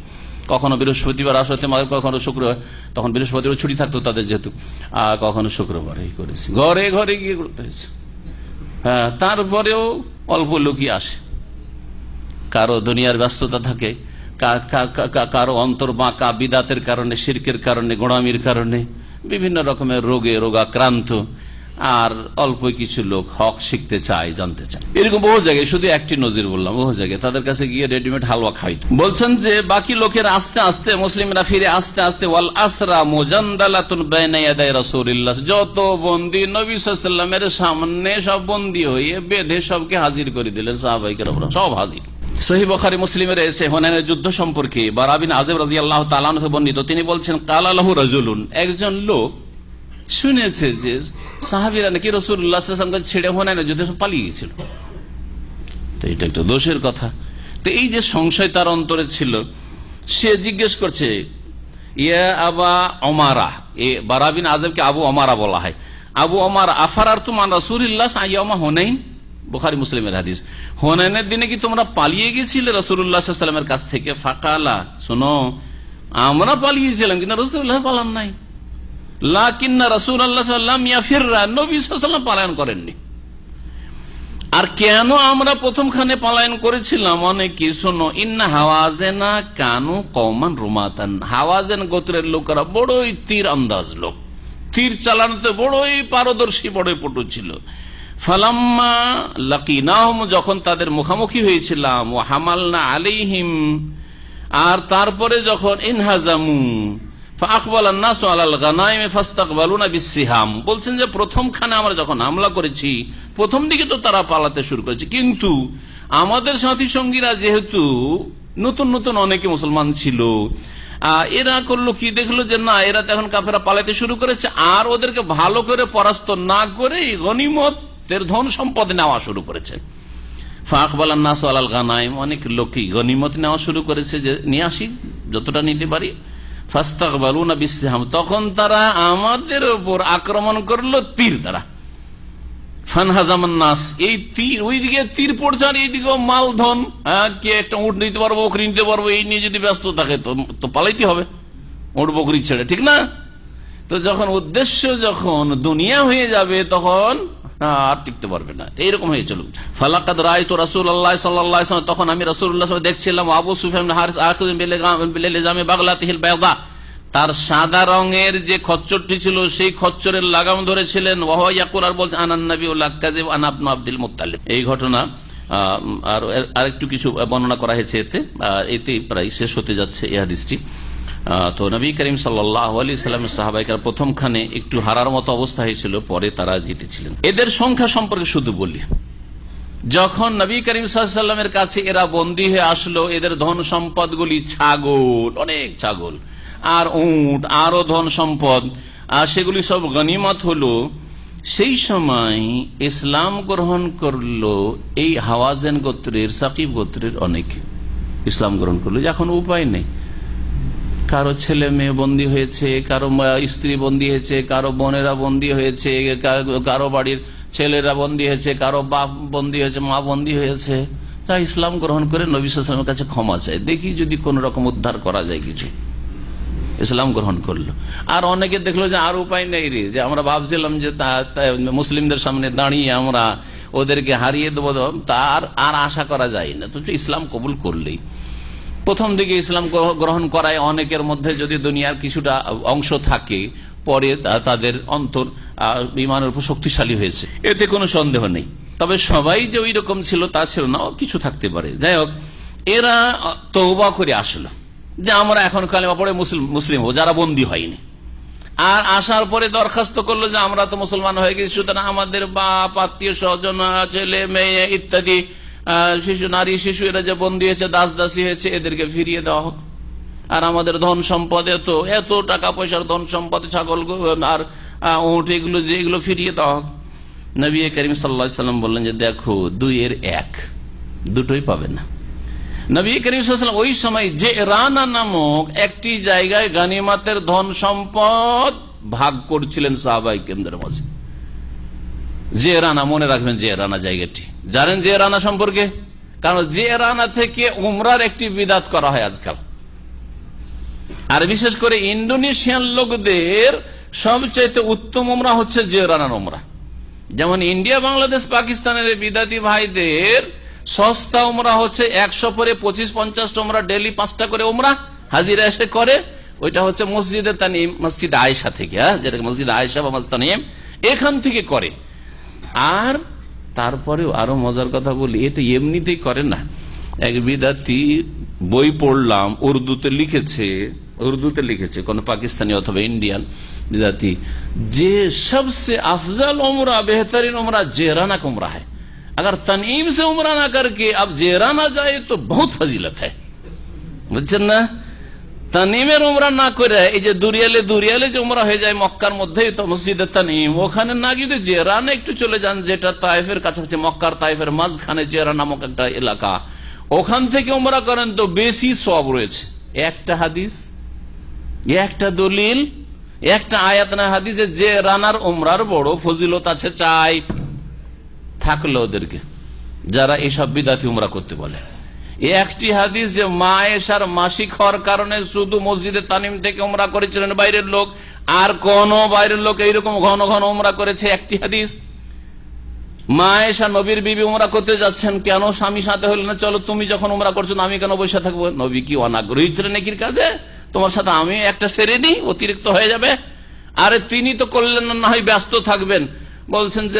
কখনো বৃহস্পতিবার আসর থেকে মাগরিব, কখনো শুক্রবার, তখন বৃহস্পতিবার ছুটি থাকতো তাদের যেহেতু, কখনো শুক্রবার এই করেছি, ঘরে ঘরে গিয়ে করতে হয়েছে। হ্যাঁ, তারপরেও অল্প লোকই আসে, কারো দুনিয়ার ব্যস্ততা থাকে, কারো অন্তর বাঁকা বিদাতের কারণে, শিরকের কারণে, গোড়ামির কারণে, বিভিন্ন রকমের রোগে রোগাক্রান্ত, আর অল্প কিছু লোক হক শিখতে চায়, জানতে চায়। এরকম বহু জায়গায়, শুধু একটি নজির বললাম, বহু জায়গায় তাদের কাছে গিয়ে রেডিমেড হালুয়া খাইত। বলছেন যে বাকি লোকের আস্তে আস্তে, মুসলিমরা ফিরে আস্তে আস্তে, ওয়াল আসরা মুজান্দালাতুন বাইনা ইয়াদাই রাসূলিল্লাহ, যত বন্দী নবী সাল্লাল্লাহু আলাইহি ওয়াসাল্লামের সামনে সব বন্দী হয়ে বেঁধে সবকে হাজির করে দিলেন, সাহাবায়ে কেরাম সব হাজির। সহিহ বুখারী মুসলিমে রয়েছে হুনাইনের যুদ্ধ সম্পর্কে বারা বিন আযিব রাদিয়াল্লাহু তাআলা আনহু বর্ণিত, তিনি বলছেন, কালা লাহু রাজুলুন, একজন লোক শুনেছে যে সাহাবীরা নাকি রাসূলুল্লাহ সাল্লাল্লাহু আলাইহি ওয়াসাল্লামকে ছেড়ে হুনাইনের যুদ্ধে পালিয়ে গিয়েছিল। তো এটা একটা দোষের কথা। তো এই যে সংশয় তার অন্তরে ছিল, সে জিজ্ঞেস করছে, ইয়া আবা ওমারা, এ বারা বিন আযিবকে আবু ওমারা বলা হয়, আবু ওমারা আফারারতুম আন রাসূলিল্লাহ ইয়াউমা হুনাইন, বুখারী মুসলিমের হাদিস, হুনাইনের দিনে কি তোমরা পালিয়ে গিয়েছিলে রাসূলুল্লাহ সাল্লাল্লাহু আলাইহি ওয়াসাল্লামের কাছ থেকে? ফাকালা, শোনো, আমরা পালিয়েছিলাম কিন্তু রাসূলুল্লাহ পালান নাই। লাকিন্না রাসূলুল্লাহ সাল্লাল্লাহু আলাইহি ওয়াসাল্লাম ইয়াফিররা, নবী সাল্লাল্লাহু আলাইহি ওয়াসাল্লাম পলায়ন করেননি। আর কেন আমরা প্রথমখানে পলায়ন করেছিলাম? অনেকে শোনো, ইন্না হাওয়াজেনা কানু কওমান রুমাতান, হাওয়াজেন গোত্রের লোকেরা বড়ই তীর আন্দাজ লোক, তীর চালানোতে বড়ই পারদর্শী, বড়ই পটু ছিল। ফালাম্মা লাকিনাহুম, যখন তাদের মুখামুখি হয়েছিলাম, ওয়া হামালনা আলাইহিম, আর তারপরে যখন ইনহাজামু ফাআকবালান নাসু আলাল গানাইম ফাস্তাকবালুনা বিসসিহাম, বলছেন যে প্রথমখানে আমরা যখন হামলা করেছি, প্রথম দিকে তো তারা পালাতে শুরু করেছে, কিন্তু আমাদের সাথী সঙ্গীরা যেহেতু নতুন নতুন অনেকে মুসলমান ছিল, এরা করলো কি, দেখলো যে না, এরা তখন কাফেরা পালাতে শুরু করেছে, আর ওদেরকে ভালো করে পরাস্ত না করে গনিমতের ধন সম্পদ নেওয়া শুরু করেছে। ফাআকবালান নাসু আলাল গানাইম, অনেক লোকই গনিমত নেওয়া শুরু করেছে, যে নিয়ে আসি যতটা নিতে পারি। ফাস্তাকবালুনা বিসসিহাম, তখন তারা আমাদের উপর আক্রমণ করলো তীর দ্বারা। ফানহাজামান নাস, এই তীর, ওইদিকে তীর পড়ছে আর এইদিকে মাল ধন, কে একটা উট নিতে পারবো, বকরি নিতে পারবো, এই নিয়ে যদি ব্যস্ত থাকে তো পালাইতে হবে উট বকরি ছেড়ে, ঠিক না? তো যখন উদ্দেশ্য যখন দুনিয়া হয়ে যাবে, তখন আর টিকতে পারবে না, এইরকম হয়ে চলুক। ফালাকাদ রাআইতু রাসূলুল্লাহ সাল্লাল্লাহু আলাইহি ওয়াসাল্লাম, তখন আমি রাসূলুল্লাহ সাল্লাল্লাহু আলাইহি ওয়াসাল্লাম দেখছিলাম, আবু সুফিয়ান ইবনে হারিস আখিযুন বিলিজামি বাগলাতিহিল বাইদা, তার সাদা রঙের যে খচ্চরটি ছিল সেই খচ্চরের লাগাম ধরেছিলেন। ওয়া হুয়া ইয়াকুল, আর বলছেন, আনান নাবিয়্যুল কাযিব আনা ইবনু আব্দুল মুত্তালিব। এই ঘটনা আর আরেকটু কিছু বর্ণনা করা হয়েছে এতে প্রায় শেষ হতে যাচ্ছে এই হাদিসটি। তো নবী করিম সাল্লাল্লাহু আলাইহি সাল্লামের সাহাবায়ে প্রথমখানে একটু হারার মতো অবস্থা হয়েছিল, পরে তারা জিতেছিলেন। এদের সংখ্যা সম্পর্কে শুধু বলি, যখন নবী করিম সাল্লাল্লাহু আলাইহি সাল্লামের কাছে এরা বন্দী হয়ে আসলো, এদের ধন সম্পদ গুলি ছাগল, অনেক ছাগল আর উট, আরো ধন সম্পদ, আর সেগুলি সব গনিমত হলো। সেই সময় ইসলাম গ্রহণ করলো এই হাওয়াজেন গোত্রের, সাকিব গোত্রের অনেক ইসলাম গ্রহণ করলো। এখন উপায় নেই, কারো ছেলে মেয়ে বন্দী হয়েছে, কারো স্ত্রী বন্দী হয়েছে, কারো বোনেরা বন্দী হয়েছে, কারো বাড়ির ছেলেরা বন্দী হয়েছে, কারো বাপ বন্দী হয়েছে, মা বন্দী হয়েছে। তা ইসলাম গ্রহণ করে নবী সাল্লাল্লাহু আলাইহি ওয়াসাল্লামের কাছে ক্ষমা চায়, দেখি যদি কোন রকম উদ্ধার করা যায় কিছু। ইসলাম গ্রহণ করলো। আর অনেকে দেখলো যে আর উপায় নেই রে, যে আমরা ভাবছিলাম যে মুসলিমদের সামনে দাঁড়িয়ে আমরা ওদেরকে হারিয়ে দেবো, তার আর আশা করা যায় না। তো ইসলাম কবুল করলেই, প্রথম দিকে ইসলাম গ্রহণ করায় অনেকের মধ্যে যদি দুনিয়ার কিছুটা অংশ থাকে, পরে তাদের অন্তর ঈমানের উপর শক্তিশালী হয়েছে, এতে কোনো সন্দেহ নেই। তবে সবাই যে ওই রকম ছিল তা ছিল না, কিছু থাকতে পারে। যাই হোক, এরা তওবা করে আসলো যে আমরা এখন কালেমা পড়ে মুসলিম হবো, যারা বন্দী হয়নি। আর আসার পরে দরখাস্ত করলো যে আমরা তো মুসলমান হয়ে গেছি, সুতরাং আমাদের বাপ, আত্মীয় স্বজন, ছেলে মেয়ে ইত্যাদি শিশু, নারী শিশু, এরা যে বন্দী হয়েছে, দাস দাসী হয়েছে, এদেরকে ফিরিয়ে দেওয়া হোক। আর আমাদের ধন সম্পদ, এত টাকা পয়সার ধন সম্পদ, ছাগল আর উট, এগুলো যেগুলো ফিরিয়ে দেওয়া হোক। নবী করিম সাল্লাল্লাহু আলাইহি সাল্লাম বললেন যে দেখো, 2 এর 1, দুটোই পাবে না। নবী করিম সাল্লাল্লাহু আলাইহি সাল্লাম ওই সময় যে রানা নামক একটি জায়গায় গানিমাতের ধন সম্পদ ভাগ করছিলেন সাহাবায়ে কেরামদের মাঝে। যে রানা, মনে রাখবেন যে রানা জায়গাটি, জানেন যে রানা সম্পর্কে? কারণ যে রানা থেকে উমরার একটি বিদাত করা হয় আজকাল। আর বিশেষ করে ইন্দোনেশিয়ান লোকদের সবচেয়ে উত্তম উমরা হচ্ছে যে রানার উমরা। যেমন ইন্ডিয়া, বাংলাদেশ, পাকিস্তানের বিদাতি ভাইদের সস্তা উমরা হচ্ছে 100 পরে 25-50 উমরা, ডেলি 5টা করে উমরা হাজিরা এসে করে। ওইটা হচ্ছে মসজিদে তানিম, মসজিদ আয়েশা থেকে, যেটা মসজিদ আয়েশা বা মসজিদ তানিম, এখান থেকে করে। আর তারপরেও আরো মজার কথা বলি, এটা এমনিতেই করে না। এক বিদাতি বই পড়লাম, উর্দুতে লিখেছে কোন পাকিস্তানি অথবা ইন্ডিয়ান বিদাতি, যে सबसे अफजल उम्रा, बेहतरीन उम्रा जेराना का उम्रा है। अगर तनीम से उम्रा ना करके अब जेराना जाए तो बहुत फजीलत है। বুঝছেন না? তানিমের উমরা না করে এই যে দুরিয়ালে যে উমরা হয়ে যায় মক্কার মধ্যেই তো মসজিদে তানিম, ওখানে না গিয়ে জেরানে একটু চলে যান, যেটা তায়েফের কাছাকাছি, মক্কার তায়েফের মাঝখানে জেরা নামক একটা এলাকা, ওখান থেকে উমরা করেন তো বেশি সওয়াব রয়েছে। একটা হাদিস, একটা দলিল, একটা আয়াত না হাদিস যে রানার উমরার বড় ফজিলত আছে, চাই থাকলো ওদেরকে যারা এইসব বিদাতি উমরা করতে বলে। একটি হাদিস যে মা আয়েশার মাসিক হওয়ার কারণে শুধু মসজিদে তানিম থেকে উমরা করেছিলেন বাইরের লোক, আর কোন বাইরের লোক এইরকম ঘন ঘন উমরা করেছে, একটি হাদিস। মা আয়েশা নবীর বিবি উমরা করতে যাচ্ছেন, কেন স্বামী সাথে হলো না, চলো তুমি যখন উমরা করছো আমি কেন বসে থাকবো? নবী কি অনাগ্রহী ছিলেন নেকির কাজে? তোমার সাথে আমি একটা সেরে নিই, অতিরিক্ত হয়ে যাবে। আরে তিনি তো করলেন না, হয় ব্যস্ত থাকবেন। বলছেন যে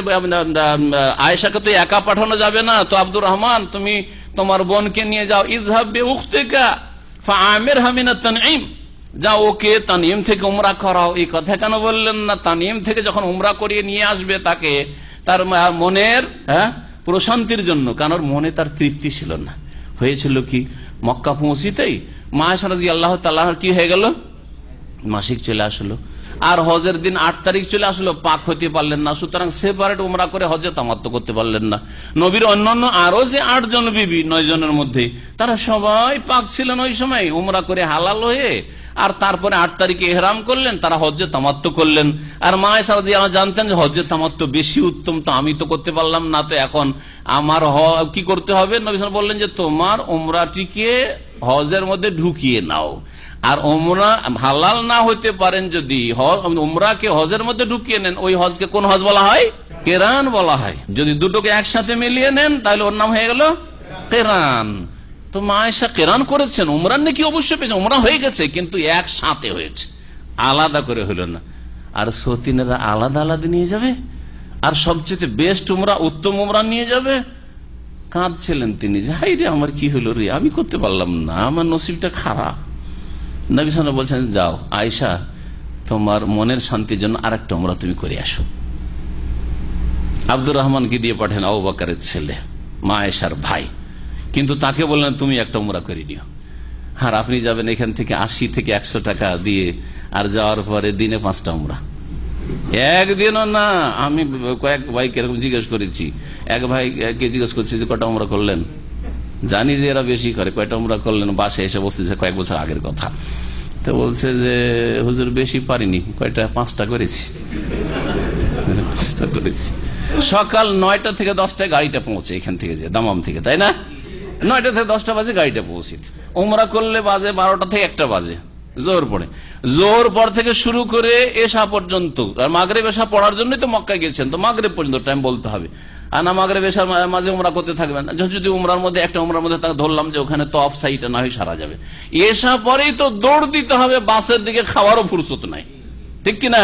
আয়েশাকে তো একা পাঠানো যাবে না, তো আব্দুর রহমান তুমি তোমার বোনকে নিয়ে যাও, ইযহাব বিউখতিকা ফাআমিরহা মিনাত তানঈম, যাও ওকে তানঈম থেকে উমরা করাও। এই কথা কেন বললেন না? তানঈম থেকে যখন উমরা করিয়ে নিয়ে আসবে তাকে, তার মনের প্রশান্তির জন্য, কারণ মনে তার তৃপ্তি ছিল না। হয়েছিল কি, মক্কা পৌঁছিতেই মা আয়েশা রাদিয়াল্লাহু তাআলা কি হয়ে গেল, মাসিক চলে আসলো। আর হজের দিন 8 তারিখ চলে আসলো, পাক হতে পারলেন না, সুতরাং সেপারেট উমরা করে হজে তামাত্তু করতে পারলেন না। নবীর অন্যান্য আরো যে 8 জন বিবি, 9 জনের মধ্যে তারা সবাই পাক ছিলেন ওই সময়, উমরা করে হালাল হয়ে, আর তারপরে 8 তারিখে ইহরাম করলেন, তারা হজ্জে তামাত্তু করলেন। আর মা আয়েশা রাদিয়াল্লাহু জানতেন যে হজ্জে তামাত্তু বেশি উত্তম, তো আমি তো করতে পারলাম না, তো এখন আমার কি করতে হবে? নবী সাল্লাল্লাহু বললেন যে তোমার উমরাটিকে হজের মধ্যে ঢুকিয়ে নাও। আর উমরা হালাল না হইতে পারেন যদি উমরাকে হজের মধ্যে ঢুকিয়ে নেন, ওই হজকে কোন হজ বলা হয়? কেরান বলা হয়। যদি দুটোকে একসাথে মিলিয়ে নেন তাহলে ওর নাম হয়ে গেল কেরান। তো মা আয়েশা কেরান করেছেন, উমরার নাকি অবশ্যই পেয়েছেন, উমরা হয়ে গেছে, কিন্তু একসাথে হয়েছে, আলাদা করে হইল না। আর সতীনেরা আলাদা আলাদা নিয়ে যাবে, আর সবচেয়ে বেস্ট উমরা, উত্তম উমরা নিয়ে যাবে। কাঁদছিলেন তিনি, যাই রে আমার কি হলো রে, আমি করতে পারলাম না, আমার নসিবটা খারাপ। নবী সাল্লাল্লাহু আলাইহি ওয়াসাল্লাম বলছেন, যাও আয়েশা, তোমার মনের শান্তির জন্য আরেকটা উমরা তুমি করে আসো। আব্দুর রহমানকে দিয়ে পাঠান, আবু বকরের ছেলে, মা আয়েশার ভাই, কিন্তু তাকে বললেন তুমি একটা উমরা করে নিও। আর আপনি যাবেন এখান থেকে 80 থেকে 100 টাকা দিয়ে, আর যাওয়ার পরে দিনে 5টা উমরা। একদিনও না। আমি কয়েক ভাইকে এরকম জিজ্ঞেস করেছি, এক ভাইকে জিজ্ঞেস করছি যে কটা উমরা করলেন, জানি যে এরা বেশি করে, কয়টা উমরা করলেন? বাসায় এসে বসতেছে, কয়েক বছর আগের কথা। তো বলছে যে হুজুর বেশি পারিনি, কয়টা 5টা করেছি। 5টা করেছি। সকাল 9টা থেকে 10টায় গাড়িটা পৌঁছে এখান থেকে, যে দামাম থেকে, তাই না? 9টা থেকে 10টা বাজে গাড়িটা পৌঁছে। উমরা করলে বাজে 12টা থেকে 1টা বাজে, জোহর পড়ে। জোহর পর থেকে শুরু করে এশা পর্যন্ত, আর মাগরিব এশা পড়ার জন্যই তো মক্কায় গেছেন, তো মাগরিব পর্যন্ত টাইম বলতে হবে। আর না মাগরিব এশার মাঝে উমরা করতে থাকবেন। যদি উমরার মধ্যে একটা উমরার মধ্যে ধরলাম যে ওখানে তো অফ সাইডে না হয় সারা যাবে, এশা পরেই তো দৌড় দিতে হবে বাসের দিকে, খাওয়ারও ফুরসত নাই, ঠিক কিনা?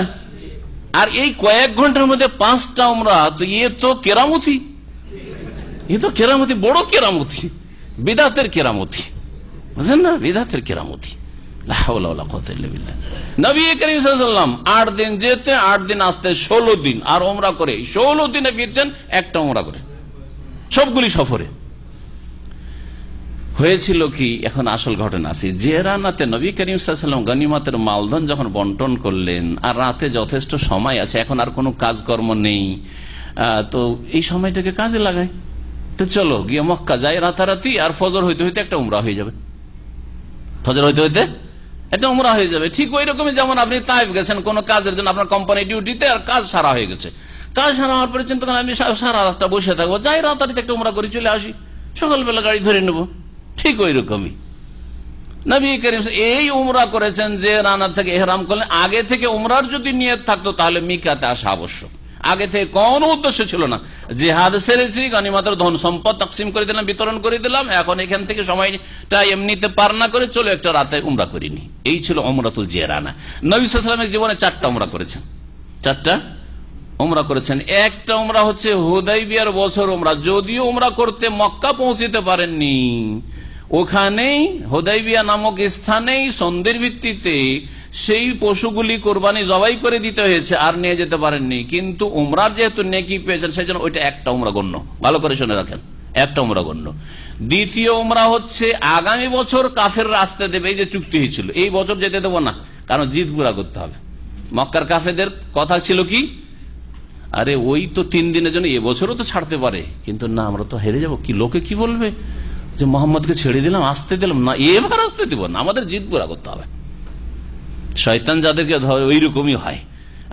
আর এই কয়েক ঘন্টার মধ্যে 5টা উমরা, তো ইয়ে তো কেরামতি। এ তো কেরামতি, বড় কেরামতি, বিদাতের কেরামতি, বুঝলেন না, বিদাতের কেরামতি। নবী করিম সাল্লাল্লাহু 8 দিন যেতে 8 দিন আসতে 16 দিন, আর ওমরা করে 16 দিনে ফিরছেন একটা ওমরা করে, সবগুলি সফরে। হয়েছিল কি, এখন আসল ঘটনা আছে। যে রানাতে নবী করিম সাল্লাল্লাহু আলাইহি ওয়াসাল্লাম গনিমতের মালধন যখন বন্টন করলেন, আর রাতে যথেষ্ট সময় আছে, এখন আর কোনো কাজকর্ম নেই, তো এই সময়টাকে কাজে লাগায়। তো চলো গিয়ে মক্কা যাই রাতারাতি, আর ফজর হইতে হইতে একটা উমরা হয়ে যাবে, ফজর হইতে হইতে একটা উমরা হয়ে যাবে। ঠিক ওই রকমই যেমন আপনি তাইফ গেছেন কোন কাজের জন্য, আপনার কোম্পানি ডিউটিতে, আর কাজ সারা হয়ে গেছে, কাজ সারা হওয়ার পরে চিন্তা করেন আমি সারা রাতটা বসে থাকবো, যাই রাতারাতি একটা উমরা করে চলে আসি, সকালবেলা গাড়ি ধরে নেবো। ঠিক ওই রকমই নবী করিম এই উমরা করেছেন। যে রানা থেকে ইহরাম করলেন, আগে থেকে উমরার যদি নিয়ত থাকতো তাহলে মিকাতে আসা আবশ্যক। আগে থেকে কোন উদ্দেশ্য ছিল না, জিহাদ সেরেছি, গনিমতের ধন সম্পদ তাকসিম করে দিলাম, বিতরণ করে দিলাম, এখন এখান থেকে সময়টা এমনিতে পার না করে চলো একটা রাতে উমরা করিনি। এই ছিল উমরাতুল জিরানা। নবী সাল্লাল্লাহু আলাইহি ওয়াসাল্লামের জীবনে 4টা উমরা করেছেন, 4টা উমরা করেছেন। একটা উমরা হচ্ছে হুদাইবিয়ার বছর উমরা, যদিও উমরা করতে মক্কা পৌঁছতে পারেননি, ওখানেই হুদাইবিয়া নামক স্থানেই সন্ধির ভিত্তিতে সেই পশুগুলি কোরবানি জবাই করে দিতে হয়েছে, আর নিয়ে যেতে পারেননি। কিন্তু উমরার যেহেতু নেকি পেয়েছেন, সেই জন্য ওইটা একটা উমরা গণ্য। ভালো করে শুনে রাখেন, একটা উমরা গণ্য। দ্বিতীয় উমরা হচ্ছে আগামী বছর কাফের রাস্তা দেবে, এই যে চুক্তি হয়েছিল, এই বছর যেতে দেবো না, কারণ জিদ পুরা করতে হবে। মক্কার কাফেরদের কথা ছিল কি, আরে ওই তো 3 দিনের জন্য, এবছরও তো ছাড়তে পারে, কিন্তু না আমরা তো হেরে যাব, কি লোকে কি বলবে যে মোহাম্মদকে ছেড়ে দিলাম, আসতে দিলাম না, এবার আসতে দিব না, আমাদের জিদ পুরা করতে হবে। শয়তান যাদেরকে ধরে ওই রকমই হয়।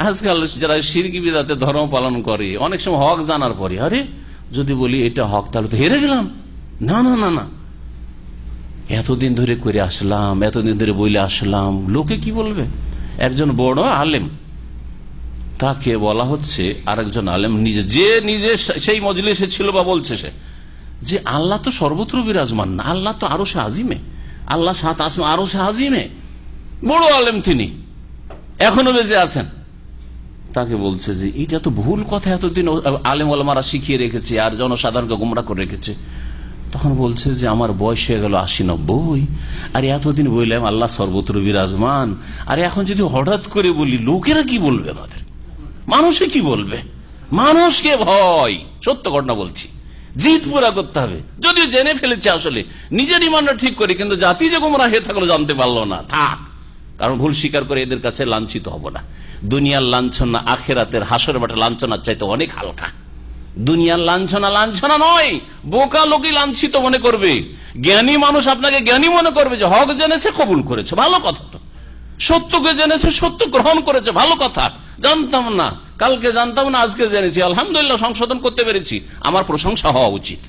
আজকাল যারা শিরকি বিদাতে ধর্ম পালন করে, অনেক সময় হক জানার পরে আরে যদি বলি এটা হক তাহলে তো হেরে গেলাম, না না না না, এতদিন ধরে করে আসলাম, এতদিন ধরে বইলে আসলাম, লোকে কি বলবে। একজন বড় আলেম, তাকে বলা হচ্ছে আরেকজন আলেম নিজে সেই মজলিসে ছিল বা বলছে সে যে আল্লাহ তো সর্বত্র বিরাজমান না, আল্লাহ তো আরো সে আজিমে, আল্লাহ 7 আসমান আরো সে আজিমে। বড় আলেম তিনি, এখনো বেঁচে আছেন। তাকে বলছে যে এটা তো ভুল কথা, এতদিন আলেম ওলামারা শিখিয়ে রেখেছে আর জনসাধারণকে গোমরা করে রেখেছে। তখন বলছে যে আমার বয়স হয়ে গেল 80-90, আর এতদিন বললাম আল্লাহ সর্বত্র বিরাজমান, আর এখন যদি হঠাৎ করে বলি লোকেরা কি বলবে, আমাদের মানুষে কি বলবে, মানুষকে ভয়। সত্য ঘটনা বলছি, জিদ পুরা করতে হবে। যদিও জেনে ফেলেছে আসলে নিজের ইমানটা ঠিক করে, কিন্তু জাতি যে গোমরা হয়ে থাকলো জানতে পারলো না, থাক, কারণ ভুল স্বীকার করে এদের কাছে লাঞ্ছিত হব না। দুনিয়ার লাঞ্ছনা আখেরাতের হাসর বাটে লাঞ্ছনার চাইতে অনেক হালকা। দুনিয়ার লাঞ্ছনা লাঞ্ছনা নয়, বোকা লোকই লাঞ্ছিত মনে করবে। জ্ঞানী মানুষ আপনাকে জ্ঞানী মনে করবে যে হক জেনেছে, কবুল করেছে, ভালো কথা। তো সত্যকে জেনেছে, সত্য গ্রহণ করেছে, ভালো কথা। জানতাম না, কালকে জানতাম না, আজকে জেনেছি, আলহামদুলিল্লাহ সংশোধন করতে পেরেছি, আমার প্রশংসা হওয়া উচিত।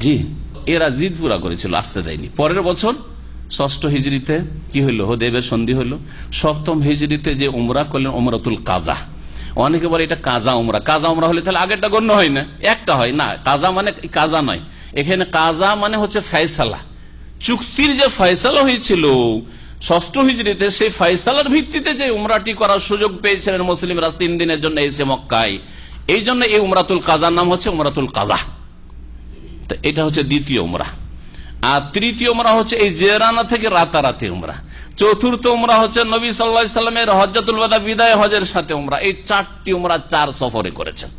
জি, এরা জিদ পুরা করেছিল, আসতে দেয়নি। পরের বছর 6ষ্ঠ হিজরিতে কি হইল, হুদাইবিয়ার সন্ধি হইল। 7ম হিজরিতে যে উমরা করলেন উমরাতুল কাজা। অনেকে বলে এটা কাজা উমরা, কাজা উমরা হলে তাহলে আগেরটা গণ্য হয় না, একটা হয় না। কাজা মানে কাজা নয়, এখানে কাজা মানে হচ্ছে ফয়সালা, চুক্তির যে ফয়সালা হয়েছিল 6ষ্ঠ হিজরিতে, সেই ফয়সালার ভিত্তিতে যে উমরাটি করার সুযোগ পেয়েছিলেন মুসলিমরা 3 দিনের জন্য এসে মক্কায়, এই জন্য এই উমরাতুল কাজার নাম হচ্ছে উমরাতুল কাজা। তো এটা হচ্ছে দ্বিতীয় উমরা। আর তৃতীয় উমরা হচ্ছে এই জেরানা থেকে রাতারাতি উমরা। চতুর্থ উমরা হচ্ছে নবী সাল্লাল্লাহু আলাইহি সাল্লামের হজ্জাতুল ওয়াদা বিদায় হজের সাথে উমরা। এই 4টি উমরা 4 সফরে করেছেন।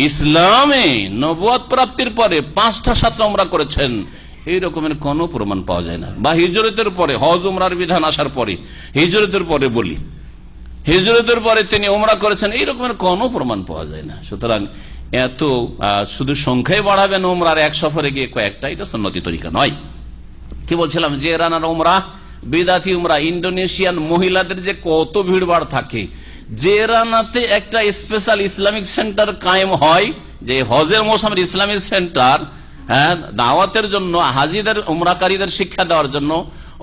ইসলামে নবুয়ত প্রাপ্তির পরে 5টা 7টা উমরা করেছেন, এই রকমের কোন প্রমাণ পাওয়া যায় না। বা হিজরতের পরে, হজ উমরার বিধান আসার পরে, হিজরতের পরে বলি, হিজরতের পরে তিনি উমরা করেছেন, এই রকমের কোন প্রমাণ পাওয়া যায় না। সুতরাং এত শুধু সংখ্যায় বাড়াবেন উমরার এক সফরে গিয়ে কয়েকটা, এটা সুন্নতি তরিকা নয়। কি বলছিলাম, যে রানার উমরা বিদাতি উমরা, ইন্দোনেশিয়ান মহিলাদের যে কত ভিড়ভাড় থাকে। যে রানাতে একটা স্পেশাল ইসলামিক সেন্টার কায়েম হয়, যে হজের মৌসুমের ইসলামিক সেন্টার, হ্যাঁ, দাওয়াতের জন্য, হাজিদের উমরাকারীদের শিক্ষা দেওয়ার জন্য,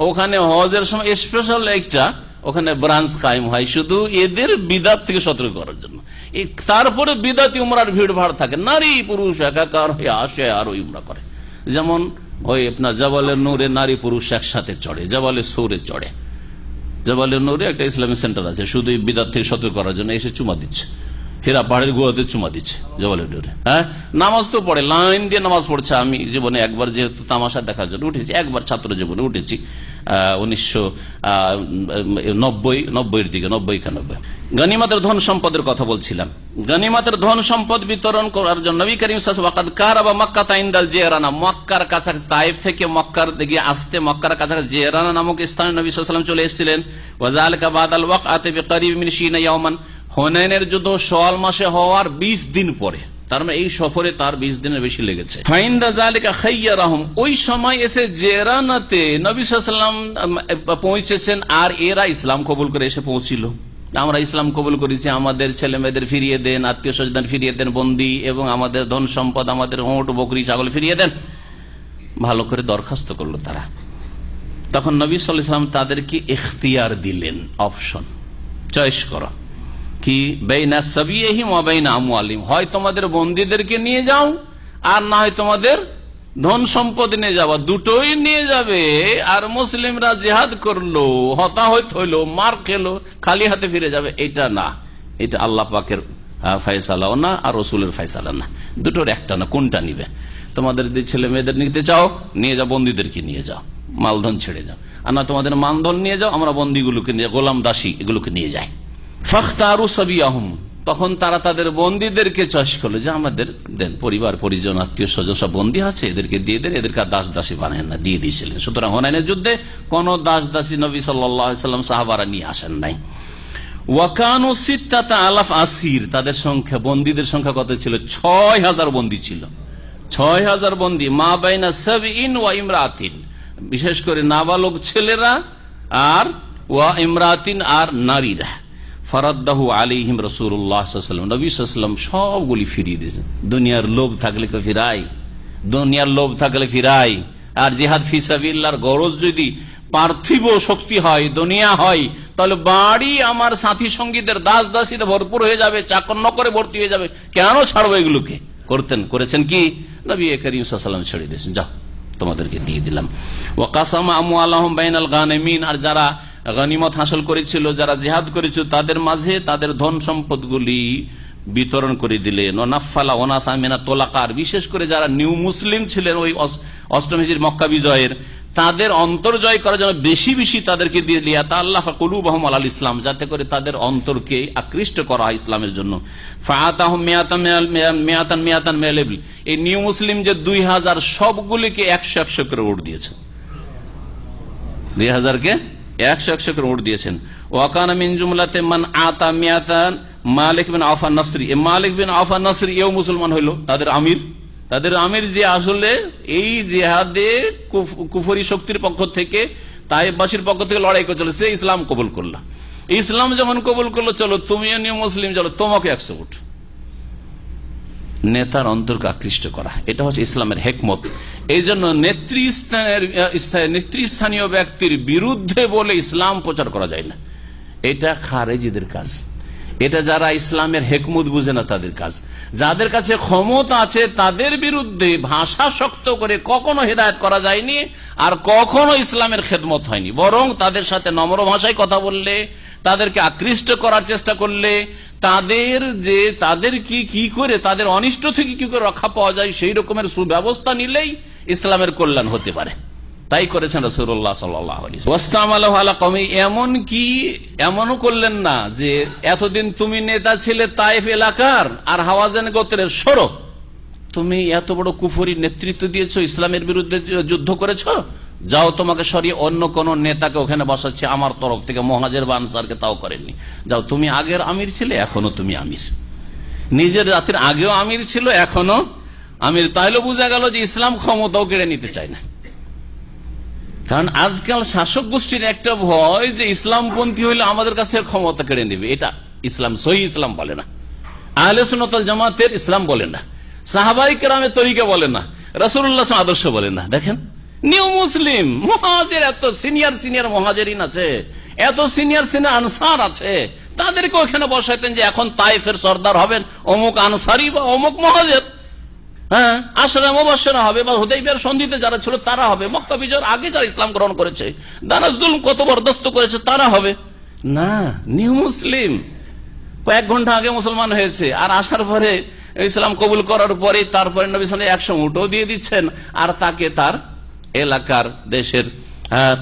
ওখানে হজের সময় স্পেশাল একটা ওখানে ব্রাঞ্চ কায়েম হয়, শুধু এদের বিদাত থেকে সতর্ক করার জন্য। তারপরে বিদাতি উমরার ভিড় ভাড় থাকে, নারী পুরুষ একাকার হয়ে আসে আর ওই উমরা করে। যেমন ওই আপনার জাবালে নূরে নারী পুরুষ একসাথে চড়ে, জাবালে সৌরে চড়ে। জাবালে নূরে একটা ইসলামিক সেন্টার আছে, শুধু বিদাত থেকে সতর্ক করার জন্য এসে চুমা দিচ্ছে, হীরা পাহাড়ের গুহাতে চুমা দিচ্ছে জবালে ডোরে। হ্যাঁ, নামাজ তো পড়ে, লাইন দিয়ে নামাজ পড়ছে। আমি জীবনে একবার যেহেতু তামাশা দেখার জন্য উঠেছি, একবার ছাত্র জীবনে উঠেছি 1990 দিকে, 90-91। গনিমতের ধন সম্পদের কথা বলছিলাম। গনিমতের ধন সম্পদ বিতরণ করার জন্য নবী করিম সাল্লাল্লাহু আলাইহি ওয়াসাল্লাম মক্কা ইনদাল জিরানা, মক্কার কাছাকাছি, তাইফ থেকে মক্কার দিকে আসতে মক্কার কাছাকাছি জিরানা নামক স্থানে নবী সাল্লাল্লাহু আলাইহি ওয়াসাল্লাম চলে এসেছিলেন। ওয়া যালিকা বাদাল ওয়াকআতি বিকরিব মিন শিনা ইয়াওমান, হুনাইনের যুদ্ধ শাওয়াল মাসে হওয়ার 20 দিন পরে, তার মানে এই সফরে তার 20 দিনের বেশি লেগেছে। ফাইন্দা যালিকা খায়্যারাহুম, ওই সময় এসে জেরানাতে নবী সাল্লাল্লাহু আলাইহি ওয়াসাল্লাম পৌঁছেছেন, আর এরা ইসলাম কবুল করে এসে পৌঁছিল। আমরা ইসলাম কবুল করেছি, আমাদের ছেলে মেয়েদের ফিরিয়ে দেন, আত্মীয় স্বজন ফিরিয়ে দেন, বন্দী এবং আমাদের ধন সম্পদ, আমাদের ওঁট বকরি ছাগল ফিরিয়ে দেন, ভালো করে দরখাস্ত করলো তারা। তখন নবী সাল্লাল্লাহু আলাইহি ওয়াসাল্লাম তাদেরকে ইখতিয়ার দিলেন, অপশন, চয়েস করো, কি বাইনা সাবিয়িহিম ওয়া বাইনা আমওয়ালিহিম, হয় তোমাদের বন্দীদেরকে নিয়ে যাও, আর না হয় তোমাদের ধন সম্পদ নিয়ে যাওয়া, দুটোই নিয়ে যাবে। আর মুসলিমরা জিহাদ করলো, হতাহত হইলো, মার খেলো, খালি হাতে ফিরে যাবে, এটা না, এটা আল্লাহ পাকের ফয়সালাও না আর রাসূলের ফয়সালা না, দুটোর একটা না, কোনটা নিবে? তোমাদের যে ছেলে মেয়েদের নিতে চাও নিয়ে যাও, বন্দীদেরকে নিয়ে যাও, মালধন ছেড়ে যাও, আর না তোমাদের মানধন নিয়ে যাও, আমরা বন্দীগুলোকে নিয়ে, গোলাম দাসী এগুলোকে নিয়ে যাই। ফাখতারু সাবিয়াহুম, তখন তারা তাদের বন্দীদেরকে চয়েস করলো যে আমাদের দেন, পরিবার পরিজন আত্মীয় স্বজন সব বন্দী আছে, এদেরকে দিয়ে দেন, এদেরকে দাস দাসী বানায় না, দিয়ে দিয়েছিলেন। সুতরাং হুনাইনের যুদ্ধে কোন দাস দাসী নবী সাল্লাল্লাহু আলাইহি ওয়াসাল্লাম সাহাবারা নিয়ে আসেন নাই। ওয়াকানু সিত্তাতা আলাফ আসির, তাদের সংখ্যা, বন্দীদের সংখ্যা কত ছিল? 6000 বন্দী ছিল, 6000 বন্দী। মা বাইনা সাবঈন ওয়া ইমরাতিন, বিশেষ করে নাবালক ছেলেরা, আর ওয়া ইমরাতিন, আর নারীরা। ফারাদ্দাহু আলাইহিম রাসূলুল্লাহ সাল্লাল্লাহু আলাইহি ওয়াসাল্লাম, নবী সাল্লাল্লাহু আলাইহি ওয়াসাল্লাম সবগুলি ফিরিয়ে দিয়েছেন। দুনিয়ার লোভ থাকলে কে ফিরাই? দুনিয়ার লোভ থাকলে ফিরাই। আর জিহাদ ফি সাবিলিল্লাহর গরজ যদি পার্থিব শক্তি হয়, দুনিয়া হয়, তাহলে বাড়ি আমার সাথী সঙ্গীদের দাস দাসীতে ভরপুর হয়ে যাবে, চাকর নকরে ভর্তি হয়ে যাবে, কেন ছাড়বো এগুলোকে? করেছেন কি? নবী করিম সাল্লাল্লাহু আলাইহি ওয়াসাল্লাম ছেড়ে দিয়েছেন, যাও তোমাদেরকে দিয়ে দিলাম। ওয়া কাসামা আমওয়ালাহুম বাইনাল গানিমিন, আর যারা গনিমত হাসিল করেছিল, যারা জিহাদ করেছিল, তাদের মাঝে তাদের ধন সম্পদগুলি বিতরণ করে দিলেন। ওয়ানাফালা ওয়ানাসা মিনাত তোলাকার, বিশেষ করে যারা নিউ মুসলিম ছিলেন ওই 8ম হিজরি মক্কা বিজয়ের, তাদের অন্তর জয় করার জন্য বেশি বেশি তাদেরকে দিয়ে লিয়াতা আল্লাহ কুলুবহুম আলাল ইসলাম, যাতে করে তাদের অন্তরকে আকৃষ্ট করা হয় ইসলামের জন্য। ফাআতাহুম মিয়াতান মিনাল ইবল, এই নিউ মুসলিম যে 2000 সবগুলিকে 100 করে ভোট দিয়েছে, 2000 কে 100 করে ভোট দিয়েছেন। ওয়াকানা মিন জুমলাতে মান আতা মিয়াতান মালিক বিন আওফ আন-নাসরি, মালিক বিন আওফ আন-নাসরি এও মুসলমান হইল, তাদের আমির যে আসলে এই জিহাদে কুফরি শক্তির পক্ষ থেকে, তাইফবাসীর পক্ষ থেকে লড়াই করেছিল, সে ইসলাম কবুল করলো। ইসলাম যেমন কবুল করলো, চলো তুমিও নিউ মুসলিম, চলো তোমাকে 100 ভোট। নেতার অন্তরকে আকৃষ্ট করা, এটা হচ্ছে ইসলামের হেকমত। এই জন্য নেতৃস্থানীয় ব্যক্তির বিরুদ্ধে বলে ইসলাম প্রচার করা যায় না, এটা খারেজিদের কাজ, এটা যারা ইসলামের হেকমত বুঝে না তাদের কাজ। যাদের কাছে ক্ষমতা আছে তাদের বিরুদ্ধে ভাষা শক্ত করে কখনো হেদায়েত করা যায়নি, আর কখনো ইসলামের খেদমত হয়নি। বরং তাদের সাথে নম্র ভাষায় কথা বললে, তাদেরকে আকৃষ্ট করার চেষ্টা করলে, তাদের কি করে, তাদের অনিষ্ট থেকে কি করে রক্ষা পাওয়া যায়, সেই রকমের সুব্যবস্থা নিলেই ইসলামের কল্যাণ হতে পারে। তাই করেছেন রাসূলুল্লাহ সাল্লাল্লাহু আলাইহি ওয়াসাল্লাম। এমনও করলেন না যে এতদিন তুমি নেতা ছিলে তাইফ এলাকার আর হাওয়াজান গোত্রের, সরো, তুমি এত বড় কুফরি নেতৃত্ব দিয়েছো, ইসলামের বিরুদ্ধে যুদ্ধ করেছো, যাও তোমাকে সরিয়ে অন্য কোন নেতাকে ওখানে বসাচ্ছে আমার তরফ থেকে, মুহাজির বা আনসারকে তাও করেননি, যাও তুমি আগের আমির ছিলে, এখনো তুমি আমির, নিজের জাতির আগেও আমির ছিল, এখনো আমির। তাহলে বোঝা গেল যে ইসলাম ক্ষমতাও কেড়ে নিতে চায় না। কারণ আজকাল শাসক গোষ্ঠীর একটা ভয় যে ইসলামপন্থী হইলে আমাদের কাছ থেকে ক্ষমতা কেড়ে নেবে, এটা ইসলাম, সহি ইসলাম বলে না, আহলে সুন্নাত ওয়াল জামাতের ইসলাম বলে না, সাহাবায়ে কেরামের তরিকা বলে না, রাসূলুল্লাহ সাল্লাল্লাহু আদর্শ বলে না। দেখেন নিউ মুসলিম মুহাজির, এত সিনিয়র মুহাজিরিন আছে, এত সিনিয়র আনসার আছে, তাদেরকে ওখানে বসাইতেন যে এখন তাইফের সর্দার হবেন অমুক আনসারি বা অমুক মুহাজির, হ্যাঁ আশরা মুবাশশিরা হবে, বা হুদাইবিয়ার সন্ধিতে যারা ছিল তারা হবে, মক্কা বিজয়ের আগে যারা ইসলাম গ্রহণ করেছে, যারা জুলম কত বরদাস্ত করেছে তারা হবে না। নিউ মুসলিম কয়েক ঘন্টা আগে মুসলমান হয়েছে, আর আসার পরে ইসলাম কবুল করার পরে তারপরে নবী সাল্লাল্লাহু আলাইহি ওয়াসাল্লাম 100 উটও দিয়ে দিচ্ছেন, আর তাকে তার এলাকার দেশের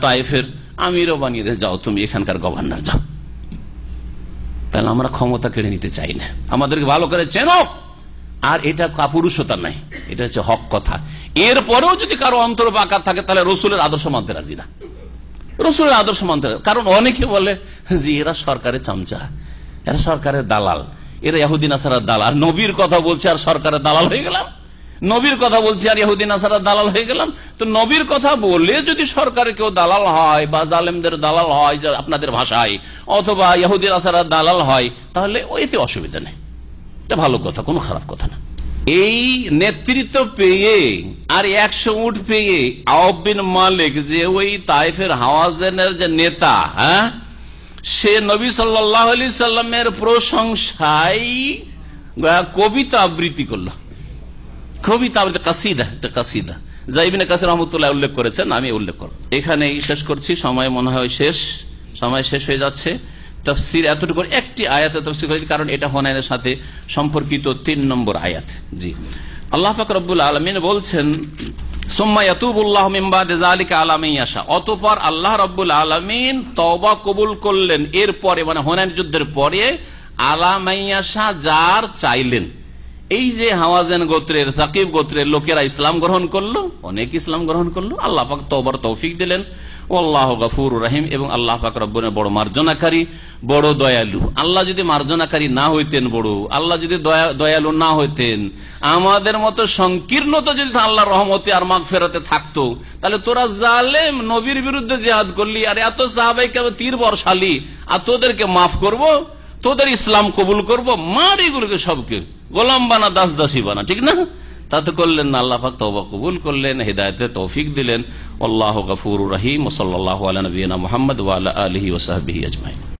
তায়েফের আমিরও বানিয়ে দিয়ে, যাও তুমি এখানকার গভর্নর যাও। তাহলে আমরা ক্ষমতা কেড়ে নিতে চাই না, আমাদেরকে ভালো করে চেনো। আর এটা কাপুরুষতা নাই, এটা হচ্ছে হক কথা। এরপরেও যদি কারো অন্তর বাঁকা থাকে তাহলে রসুলের আদর্শ মানতে রাজি না, রসুলের আদর্শ মানতে। কারণ অনেকে বলে যে এরা সরকারের চামচা, এরা সরকারের দালাল, এরা ইহুদি নাসারার দালাল। নবীর কথা বলছে আর সরকারের দালাল হয়ে গেলাম, নবীর কথা বলছে আর ইহুদি নাসারার দালাল হয়ে গেলাম। তো নবীর কথা বললে যদি সরকারের কেউ দালাল হয় বা জালেমদের দালাল হয় আপনাদের ভাষায়, অথবা ইহুদি নাসারার দালাল হয়, তাহলে ওইতে অসুবিধা নেই, এটা ভালো কথা, কোনো খারাপ কথা না। এই নেতৃত্ব পেয়ে আর 100 উট পেয়ে আওফ বিন মালিক, যে ওই তায়েফের হাওয়াজেনের যে নেতা, সে নবী সাল্লাল্লাহু আলাইহি সাল্লামের প্রশংসায় কবিতা আবৃত্তি করলো, কবিতা আবৃত্তি, কাসিদা, একটা কাসিদা, যা ইবনে কাসির রাহমাতুল্লাহ উল্লেখ করেছেন, আমি উল্লেখ করব। এখানেই শেষ করছি, সময় মনে হয় সময় শেষ হয়ে যাচ্ছে। তাফসীর এতটুকু, একটি আয়াতে তাফসীর করেছি, কারণ এটা হুনাইনের সাথে সম্পর্কিত 3 নম্বর আয়াত। জি, আল্লাহ পাক রব্বুল আলামিন বলছেন, সুম্মা ইয়াতুবুল্লাহু মিন বাদি যালিকা আলা মান ইয়াশা, অতঃপর আল্লাহ রাব্বুল আলামিন তওবা কবুল করলেন এরপরে, মানে হুনাইন যুদ্ধের পরে, আলা মান ইয়াশা, যার চাইলেন। এই যে হাওয়াজেন গোত্রের, সাকিব গোত্রের লোকেরা ইসলাম গ্রহণ করলো, অনেক ইসলাম গ্রহণ করলো, আল্লাহ পাক তওবার তৌফিক দিলেন। আল্লাহ গফুরুর রহিম, এবং আল্লাহ পাক রব্বুল বড় মার্জনাকারী, বড় দয়ালু। আল্লাহ যদি মার্জনাকারী না হইতেন, বড় আল্লাহ যদি দয়ালু না হইতেন, আমাদের মতো সংকীর্ণতা যদি আল্লাহর রহমতে আর মাগফিরাতে থাকতো, তাহলে তোরা জালেম নবীর বিরুদ্ধে জিহাদ করলি, আর এত সাহাবাইকে তীর বর্ষালি, আর তোদেরকে মাফ করব, তোদের ইসলাম কবুল করব, মার এগুলোকে সবকে গোলাম বানা, দাস দাসী বানা, ঠিক না? তাতে করলেন না, আল্লাহ পাক তওবা কবুল করলেন, হিদায়াতের তৌফিক দিলেন। আল্লাহু গফুরুর রহিম। সাল্লাল্লাহু আলা নবিয়িনা মুহাম্মদ ওয়া আলা আলিহি ওয়া সাহবিহি আজমাইন।